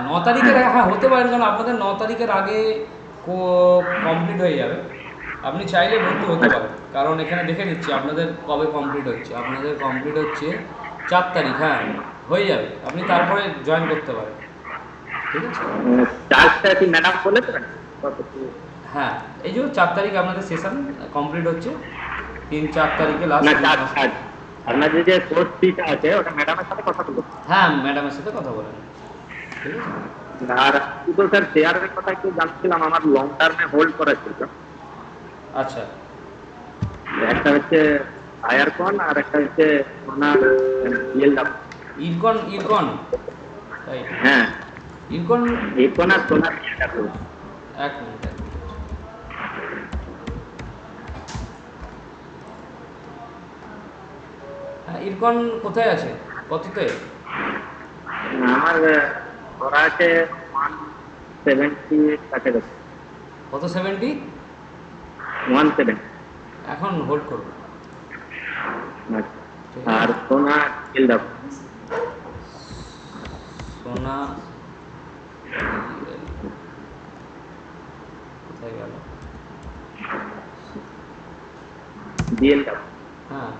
9 তারিখের, হ্যাঁ হতে পারে, কারণ আপনাদের 9 তারিখের আগে কমপ্লিট হয়ে যাবে। আপনি চাইলে ভর্তি হতে পারেন, কারণ এখানে দেখে নিচ্ছি আপনাদের কবে কমপ্লিট হচ্ছে। আপনাদের কমপ্লিট হচ্ছে 4 তারিখ, হ্যাঁ হয়ে যাবে, আপনি তারপরে জয়েন করতে পারেন, ঠিক আছে। চার্জটা কি ম্যাডাম বলে দেবেন? হ্যাঁ, এই যে 4 তারিখ আপনাদের সেশন কমপ্লিট হচ্ছে, 3-4 তারিখে না, লাস্ট। চার্জ আপনাদের যে কোর্স ফিটা আছে, ওটা ম্যাডামের সাথে কথা বলবো। হ্যাঁ, ম্যাডামের সাথে কথা বলেন, ঠিক আছে। আর শুধু স্যার শেয়ারের কথা একটু জানছিলাম, আমার লং টার্মে হোল্ড করা ছিল। আচ্ছা, একটা হচ্ছে আয়ারকন আর একটা হচ্ছে সোনার বিএলডব্লিউ। ইরকন, ইরকন, তাই? হ্যাঁ, ইরকন, এরকন আর সোনার বিএলডব্লিউ। এক মিনিট, এক মিনিট। হ্যাঁ, ইরকন কোথায় আছে, কততে? আমার ধরা আছে 170 কাছাকাছি। কত, 70? 170। এখন হোল্ড করবো। ঠিক আর আছে। সোনা বিএলডব্লিউ। সোনা কোথায় গেল? বিএলডব্লিউ। হ্যাঁ,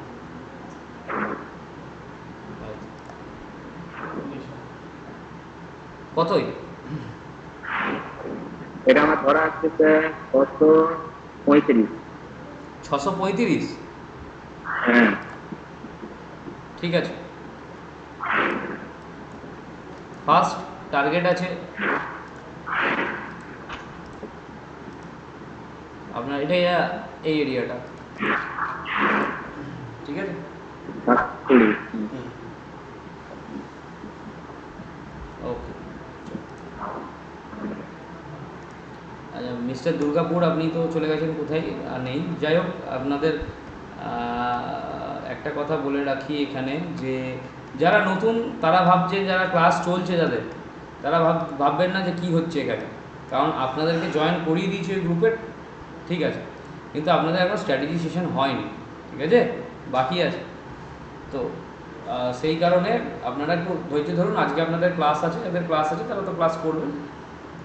কতই? এটা আমার ধরা আছে 635। 635? হ্যাঁ, ঠিক আছে। ফার্স্ট টার্গেট আছে আপনার এটাই, এই এরিয়াটা, ঠিক আছে। 720। ওকে, আচ্ছা মিস্টার দুর্গাপুর, আপনি তো চলে গেছেন কোথায়, আর নেই। যাই হোক, আপনাদের একটা কথা বলে রাখি এখানে, যে যারা নতুন তারা ভাবছে, যারা ক্লাস চলছে যাদের, তারা ভাববেন না যে কি হচ্ছে এখানে, কারণ আপনাদেরকে জয়েন করিয়ে দিয়েছে ওই গ্রুপের, ঠিক আছে, কিন্তু আপনাদের এখন স্ট্র্যাটেজি সেশন হয়নি, ঠিক আছে, বাকি আছে। তো সেই কারণে আপনারা একটু ধৈর্য ধরুন। আজকে আপনাদের ক্লাস আছে, এদের ক্লাস আছে, তারা তো ক্লাস করবেন,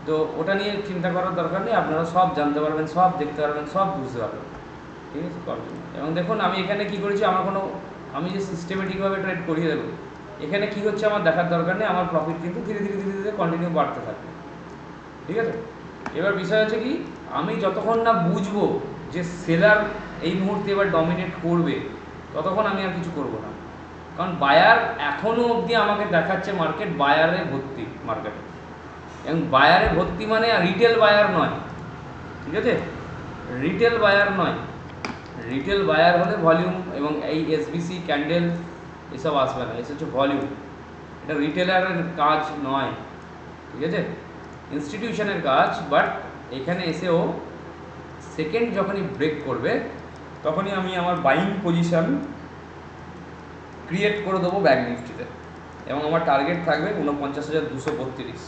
তো ওটা নিয়ে চিন্তা করার দরকার নেই। আপনারা সব জানতে পারবেন, সব দেখতে পারবেন, সব বুঝতে পারবেন, ঠিক আছে, কন্টিনিউ। এবং দেখুন আমি এখানে কি করেছি, আমি যে সিস্টেমেটিকভাবে ট্রেড করিয়ে দেবো, এখানে কি হচ্ছে আমার দেখার দরকার নেই। আমার প্রফিট কিন্তু ধীরে ধীরে ধীরে ধীরে কন্টিনিউ বাড়তে থাকবে, ঠিক আছে। এবার বিষয় হচ্ছে কি, আমি যতক্ষণ না বুঝবো যে সেলার এই মুহূর্তে এবার ডমিনেট করবে, ততক্ষণ আমি আর কিছু করবো না। কারণ বায়ার এখনও অবধি আমাকে দেখাচ্ছে মার্কেট বায়ারে ভর্তি, মার্কেটে, এবং বায়ারে ভর্তি মানে রিটেল বায়ার নয়, ঠিক আছে, রিটেল বায়ার নয়। রিটেল বায়ার হলে ভলিউম এবং এই এসবিসি ক্যান্ডেল এসব আসবে না, এসে হচ্ছে ভলিউম। এটা রিটেলারের কাজ নয়, ঠিক আছে, ইনস্টিটিউশনের কাজ। বাট এখানে এসেও সেকেন্ড যখনই ব্রেক করবে, তখনই আমি আমার বাইং পজিশন ক্রিয়েট করে দেবো ব্যাঙ্ক নিফটিতে, এবং আমার টার্গেট থাকবে 49,232।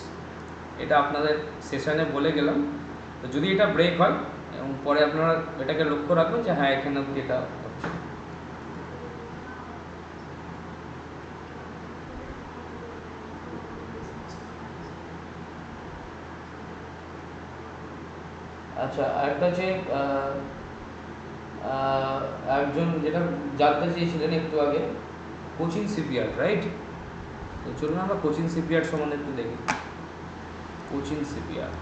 এটা আপনাদের সেশনে বলে গেলাম। তো যদি এটা ব্রেক হয়, এবং পরে আপনারা এটাকে লক্ষ্য রাখবেন যে হ্যাঁ এখানে অবধি এটা হচ্ছে। আচ্ছা, আরেকটা হচ্ছে একজন যেটা জানতে চেয়েছিলেন একটু আগে, কোচিং শিপইয়ার্ড, রাইট? তো চলুন আমরা কোচিং শিপইয়ার্ড সম্বন্ধে একটু দেখি। কোচিং শিপইয়ার্ড,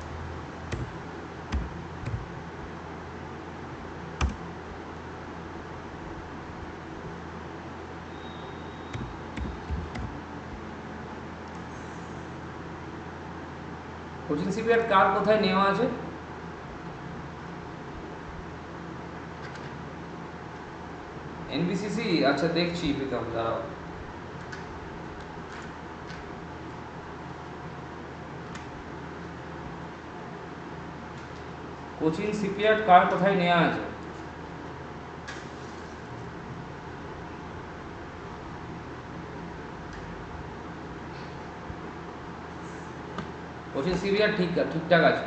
কোচিং শিপইয়ার্ড কার কোথায় নেওয়া আছে? এনবিসিসি, আচ্ছা দেখছি প্রীতম, দাঁড়াও। কোচিং শিপইয়ার্ড কার কোথায় নেওয়া আছে? কোচিং শিপইয়ার্ড ঠিকঠাক আছে।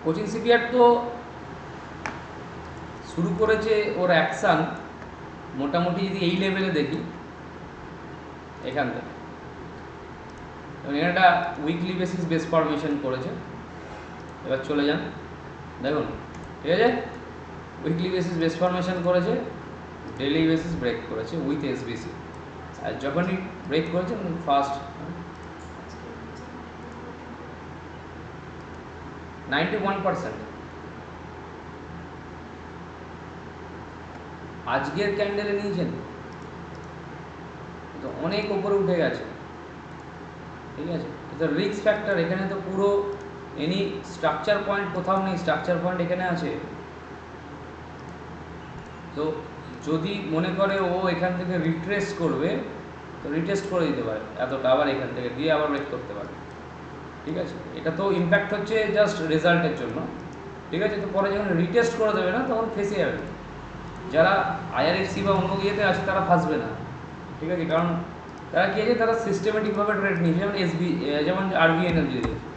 কোচিং শিপইয়ার্ড তো শুরু করেছে ওর অ্যাকশান মোটামুটি, যদি এই লেভেলে দেখি এখান থেকে, এবং এটা উইকলি বেসিস বেস ফরমেশন করেছে। এবার চলে যান, দেখুন, ঠিক আছে, উইকলি বেসিস বেস ফরমেশন করেছে, ডেইলি বেসিস ব্রেক করেছে উইথ এসবিসি। আর যখনই ব্রেক করেছে ফার্স্ট 91%। আজকের ক্যান্ডেলে নিয়েছেন তো অনেক উপরে উঠে গেছে, ঠিক আছে। তো রিস্ক ফ্যাক্টর এখানে তো পুরো এনি স্ট্রাকচার পয়েন্ট কোথাও নেই, স্ট্রাকচার পয়েন্ট এখানে আছে। তো যদি মনে করে ও এখান থেকে রিট্রেস করবে তো রিটেস্ট করে দিতে পারে এতটা, আবার এখান থেকে দিয়ে আবার ব্রেক করতে পারে, ঠিক আছে। এটা তো ইম্প্যাক্ট হচ্ছে জাস্ট রেজাল্টের জন্য, ঠিক আছে। তো পরে যখন রিটেস্ট করে দেবে না তখন ফেসে যাবে। যারা আইআরএফসি বা অন্য ইয়েতে আছে তারা ফাঁসবে না, ঠিক আছে। কারণ তারা কী আছে, তারা সিস্টেমেটিকভাবে ট্রেড নিয়েছে, যেমন যেমন আরবিএনএল দিয়ে দিয়েছে।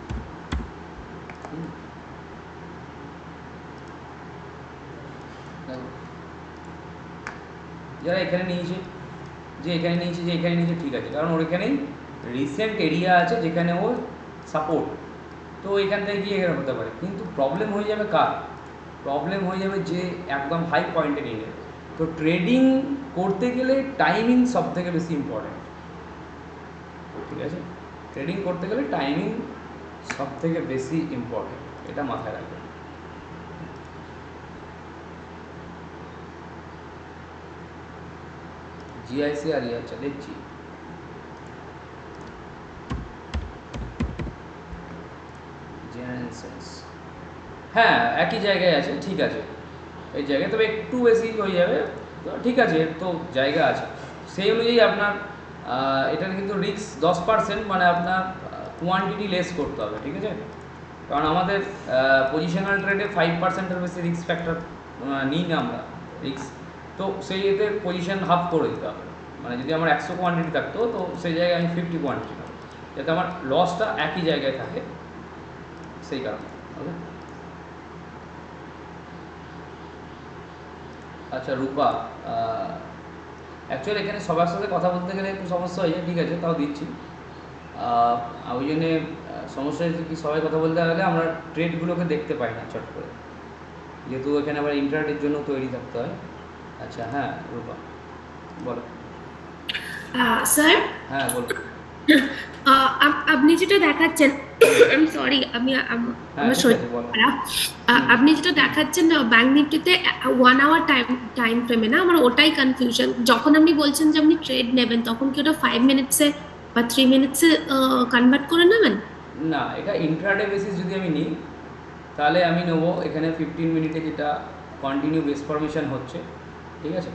যারা এখানে নিয়েছে ঠিক আছে, কারণ ওর এখানেই রিসেন্ট এরিয়া আছে যেখানে ও সাপোর্ট, তো এখান থেকে গিয়ে এখানে হতে পারে। কিন্তু প্রবলেম হয়ে যাবে কার? প্রবলেম হয়ে যাবে যে একদম হাই পয়েন্টে নিয়ে যাবে। তো ট্রেডিং করতে গেলে টাইমিং সব থেকে বেশি ইম্পর্ট্যান্ট, ঠিক আছে। ট্রেডিং করতে গেলে টাইমিং সব থেকে বেশি ইম্পর্ট্যান্ট, এটা মাথায় রাখবেন। জিআইসি আর আচ্ছা দেখছি, হ্যাঁ একই জায়গায় আছে, ঠিক আছে। এই জায়গায় তবে একটু বেশি হয়ে যাবে, তো ঠিক আছে, তো জায়গা আছে। সেই অনুযায়ী আপনার এটার কিন্তু রিস্ক 10%, মানে আপনার কোয়ান্টিটি লেস করতে হবে, ঠিক আছে। কারণ আমাদের পজিশনাল ট্রেডে 5%-এর বেশি রিস্ক ফ্যাক্টর নিই না আমরা রিস্ক, তো সেই এতে পজিশন হাফ করে দিতে হবে। মানে যদি আমার 100 কোয়ান্টিটি থাকতো তো সেই জায়গায় আমি 50 কোয়ান্টিটি নেবো, যাতে আমার লসটা একই জায়গায় থাকে, সেই কারণে। ওকে, আচ্ছা রূপা, অ্যাকচুয়ালি এখানে সবার সাথে কথা বলতে গেলে একটু সমস্যা হয়ে যায়, ঠিক আছে, তাও দিচ্ছি। ওই জন্যে সমস্যা হচ্ছে কি, সবাই কথা বলতে গেলে আমরা ট্রেডগুলোকে দেখতে পাই না চট করে, যেহেতু এখানে আবার ইন্টারনেটের জন্য তৈরি থাকতে হয়। আচ্ছা হ্যাঁ রূপা বলো। স্যার, হ্যাঁ বলো। আপনি যেটা দেখাচ্ছেন, সরি আমি আমার শরীর খারাপ। আপনি যেটা দেখাচ্ছেন ব্যাংক নিফটিতে 1 আওয়ার টাইম ফ্রেমে না, আমার ওটাই কনফিউশন। যখন আপনি বলছেন যে আপনি ট্রেড নেবেন, তখন কি ওটা 5 মিনিটসে বা 3 মিনিটসে কনভার্ট করে নেবেন? না, এটা ইন্ট্রাডে বেসিস যদি আমি নিই তাহলে আমি নেবো এখানে 15 মিনিটে যেটা কন্টিনিউ বেস ফরমেশন হচ্ছে, ঠিক আছে।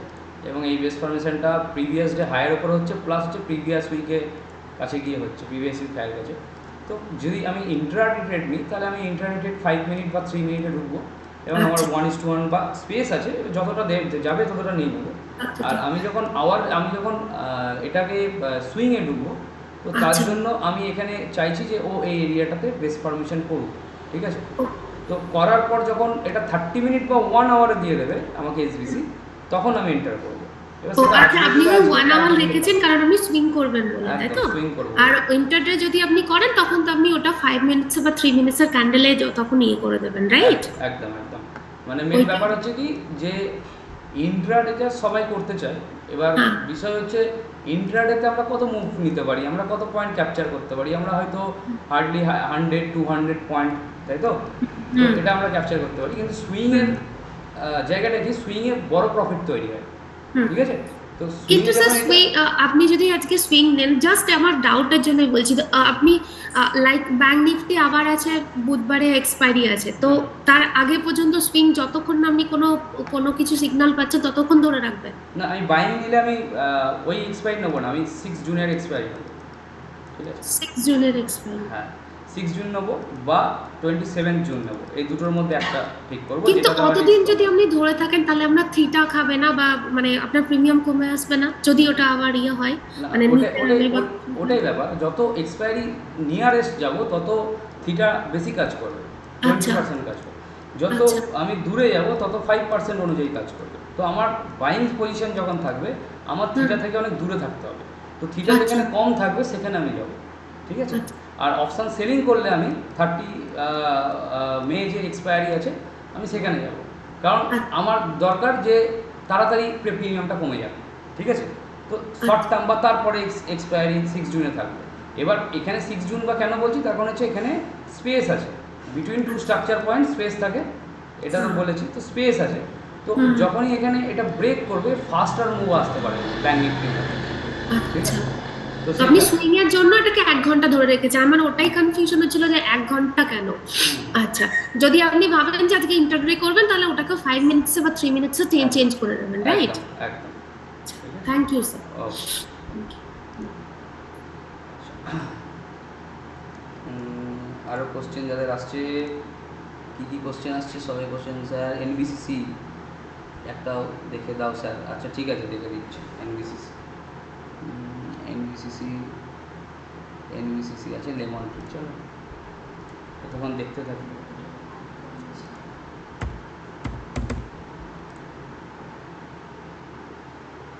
এবং এই বেস ফরমেশনটা প্রিভিয়াস ডে হায়ের ওপর হচ্ছে, প্লাস হচ্ছে প্রিভিয়াস উইকে কাছে গিয়ে হচ্ছে, প্রিভিয়াস উইক হায়ের কাছে। তো যদি আমি ইন্ট্রাডে ট্রেড নিই তাহলে আমি ইন্ট্রাডে ট্রেড 5 মিনিট বা 3 মিনিটে ঢুকবো, এবং আমার 1:1 বা স্পেস আছে, যতটা যাবে ততটা নিয়ে নেবো। আর আমি যখন এটাকে সুইংয়ে ঢুকবো, তো তার জন্য আমি এখানে চাইছি যে ও এই এরিয়াটাতে বেস ফরমেশন করুক, ঠিক আছে। তো করার পর যখন এটা 30 মিনিট বা 1 আওয়ারে দিয়ে দেবে আমাকে এসবিসি, তখন আমি এন্টার করবো। আচ্ছা, আপনি 1 আওয়ার রেখেছেন কারণ আপনি সুইং করবেন বলে, তাই তো? আর ইন্টারডে যদি আপনি করেন তখন তো আপনি ওটা 5 মিনিটস বা 3 মিনিটসের ক্যান্ডেলে তখন ইয়ে করে দেবেন, রাইট? একদম একদম। মানে মেন ব্যাপার হচ্ছে কি, যে ইন্ট্রাডেটা সবাই করতে চায়, এবার বিষয় হচ্ছে ইন্ট্রাডেতে আমরা কত মুভ নিতে পারি, আমরা কত পয়েন্ট ক্যাপচার করতে পারি, আমরা হয়তো হার্ডলি 100-200 পয়েন্ট, তাই তো এটা আমরা ক্যাপচার করতে পারি। কিন্তু সুইংয়ের জায়গাটা কি, সুইংয়ে বড় প্রফিট তৈরি হয়, ঠিক আছে। তো কিন্তু স্যার আপনি যদি আজকে সুইং নেন, জাস্ট আমার ডাউটের জন্যই বলছি, তো আপনি লাইক ব্যাংক নিফটি আবার আছে, বুধবারে এক্সপায়ারি আছে, তো তার আগে পর্যন্ত সুইং যতক্ষণ না আপনি কোনো কিছু সিগন্যাল পাচ্ছেন ততক্ষণ ধরে রাখবেন? না, আমি বাইং নিলে আমি ওই এক্সপায়ারি নেবো না, আমি 6 জুনের এক্সপায়ারি নেবো, ঠিক আছে। 6 জুনের এক্সপায়ারি? হ্যাঁ 6 জুন নেবো বা 27 জুন নেবো, এই দুটোর মধ্যে একটা ঠিক করবো। কিন্তু অতদিন যদি আপনি ধরে থাকেন তাহলে আমরা থিটা খাবে না, বা মানে আপনার প্রিমিয়াম কমে আসবে না যদি ওটা আবার ইয়ে হয়? মানে ওটাই ব্যাপার, যত এক্সপায়ারি নিয়ারেস্ট যাব তত থিটা বেশি কাজ করবে, 20% কাজ করবে। যত আমি দূরে যাব তত 5% অনুযায়ী কাজ করবে। তো আমার বাইং পজিশন যখন থাকবে আমার থিটা থেকে অনেক দূরে থাকতে হবে, তো থিটা যেখানে কম থাকবে সেখানে আমি যাব, ঠিক আছে। আর অপশান সেলিং করলে আমি 30 মে যে এক্সপায়ারি আছে আমি সেখানে যাব, কারণ আমার দরকার যে তাড়াতাড়ি প্রিমিয়ামটা কমে যাবে, ঠিক আছে। তো শর্ট টার্ম বা তারপরে এক্সপায়ারি 6 জুনে থাকবে। এবার এখানে 6 জুন বা কেন বলছি, তার কারণ হচ্ছে এখানে স্পেস আছে, between two structure point space থাকে, এটা তো বলেছি, তো স্পেস আছে। তো যখনই এখানে এটা ব্রেক করবে ফাস্টার মুভ আসতে পারে ব্যাংক নিফটির মধ্যে, ঠিক আচ্ছা, আছে? তো তো আপনি সেটা- সুইং এর জন্য এটাকে 1 ঘন্টা ধরে রেখেছেন, আমার ওটাই কনফিউশন হচ্ছিল যে 1 ঘন্টা কেন। আচ্ছা, যদি আপনি ভাবেন যে আজকে ইন্টারগ্রে করবেন তাহলে ওটাকে 5 মিনিটসে বা 3 মিনিটসে চেঞ্জ করে দেবেন, রাইট? একদম একদম। Thank you sir. ওকে। আরও কোশ্চেন যাদের আসছে, কী কী কোশ্চেন আসছে সবাই কোশ্চেন স্যার এনবিসিসি একটাও দেখে দাও স্যার। আচ্ছা ঠিক আছে, দেখে দিচ্ছি। এনবিসিসি এনবিসিসি এনবিসিসি আছে লেমন ট্রি, চলো তখন দেখতে থাকি।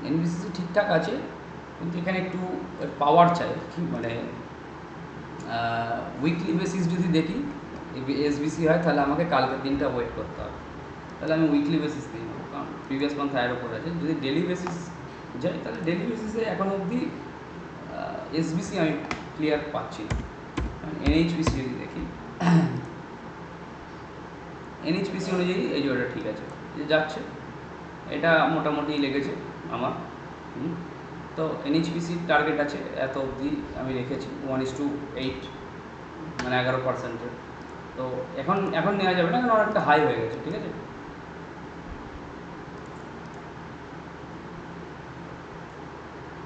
এনবিসিসি ঠিকঠাক আছে, কিন্তু এখানে একটু পাওয়ার চাই, কি মানে উইকলি বেসিস যদি দেখি এসবিসি হয় তাহলে আমাকে কালকের দিনটা ওয়েট করতে হবে, তাহলে আমি উইকলি বেসিস নিয়ে নেবো, কারণ প্রিভিয়াস মান্থ হায়ার ওপর আছে। যদি ডেলি বেসিস যাই তাহলে ডেলি বেসিসে এখনও অবধি এসবিসি আমি ক্লিয়ার পাচ্ছি না। এনএইচপিসি যদি দেখি, এনএইচপিসি অনুযায়ী এই জোড়াটা ঠিক আছে, যে যাচ্ছে, এটা মোটামুটি লেগেছে আমার। তো এনএইচপিসির টার্গেট আছে এত অবধি আমি রেখেছি 1:8, মানে 11%। তো এখন নেওয়া যাবে না, কারণ অনেকটা হাই হয়ে গেছে, ঠিক আছে?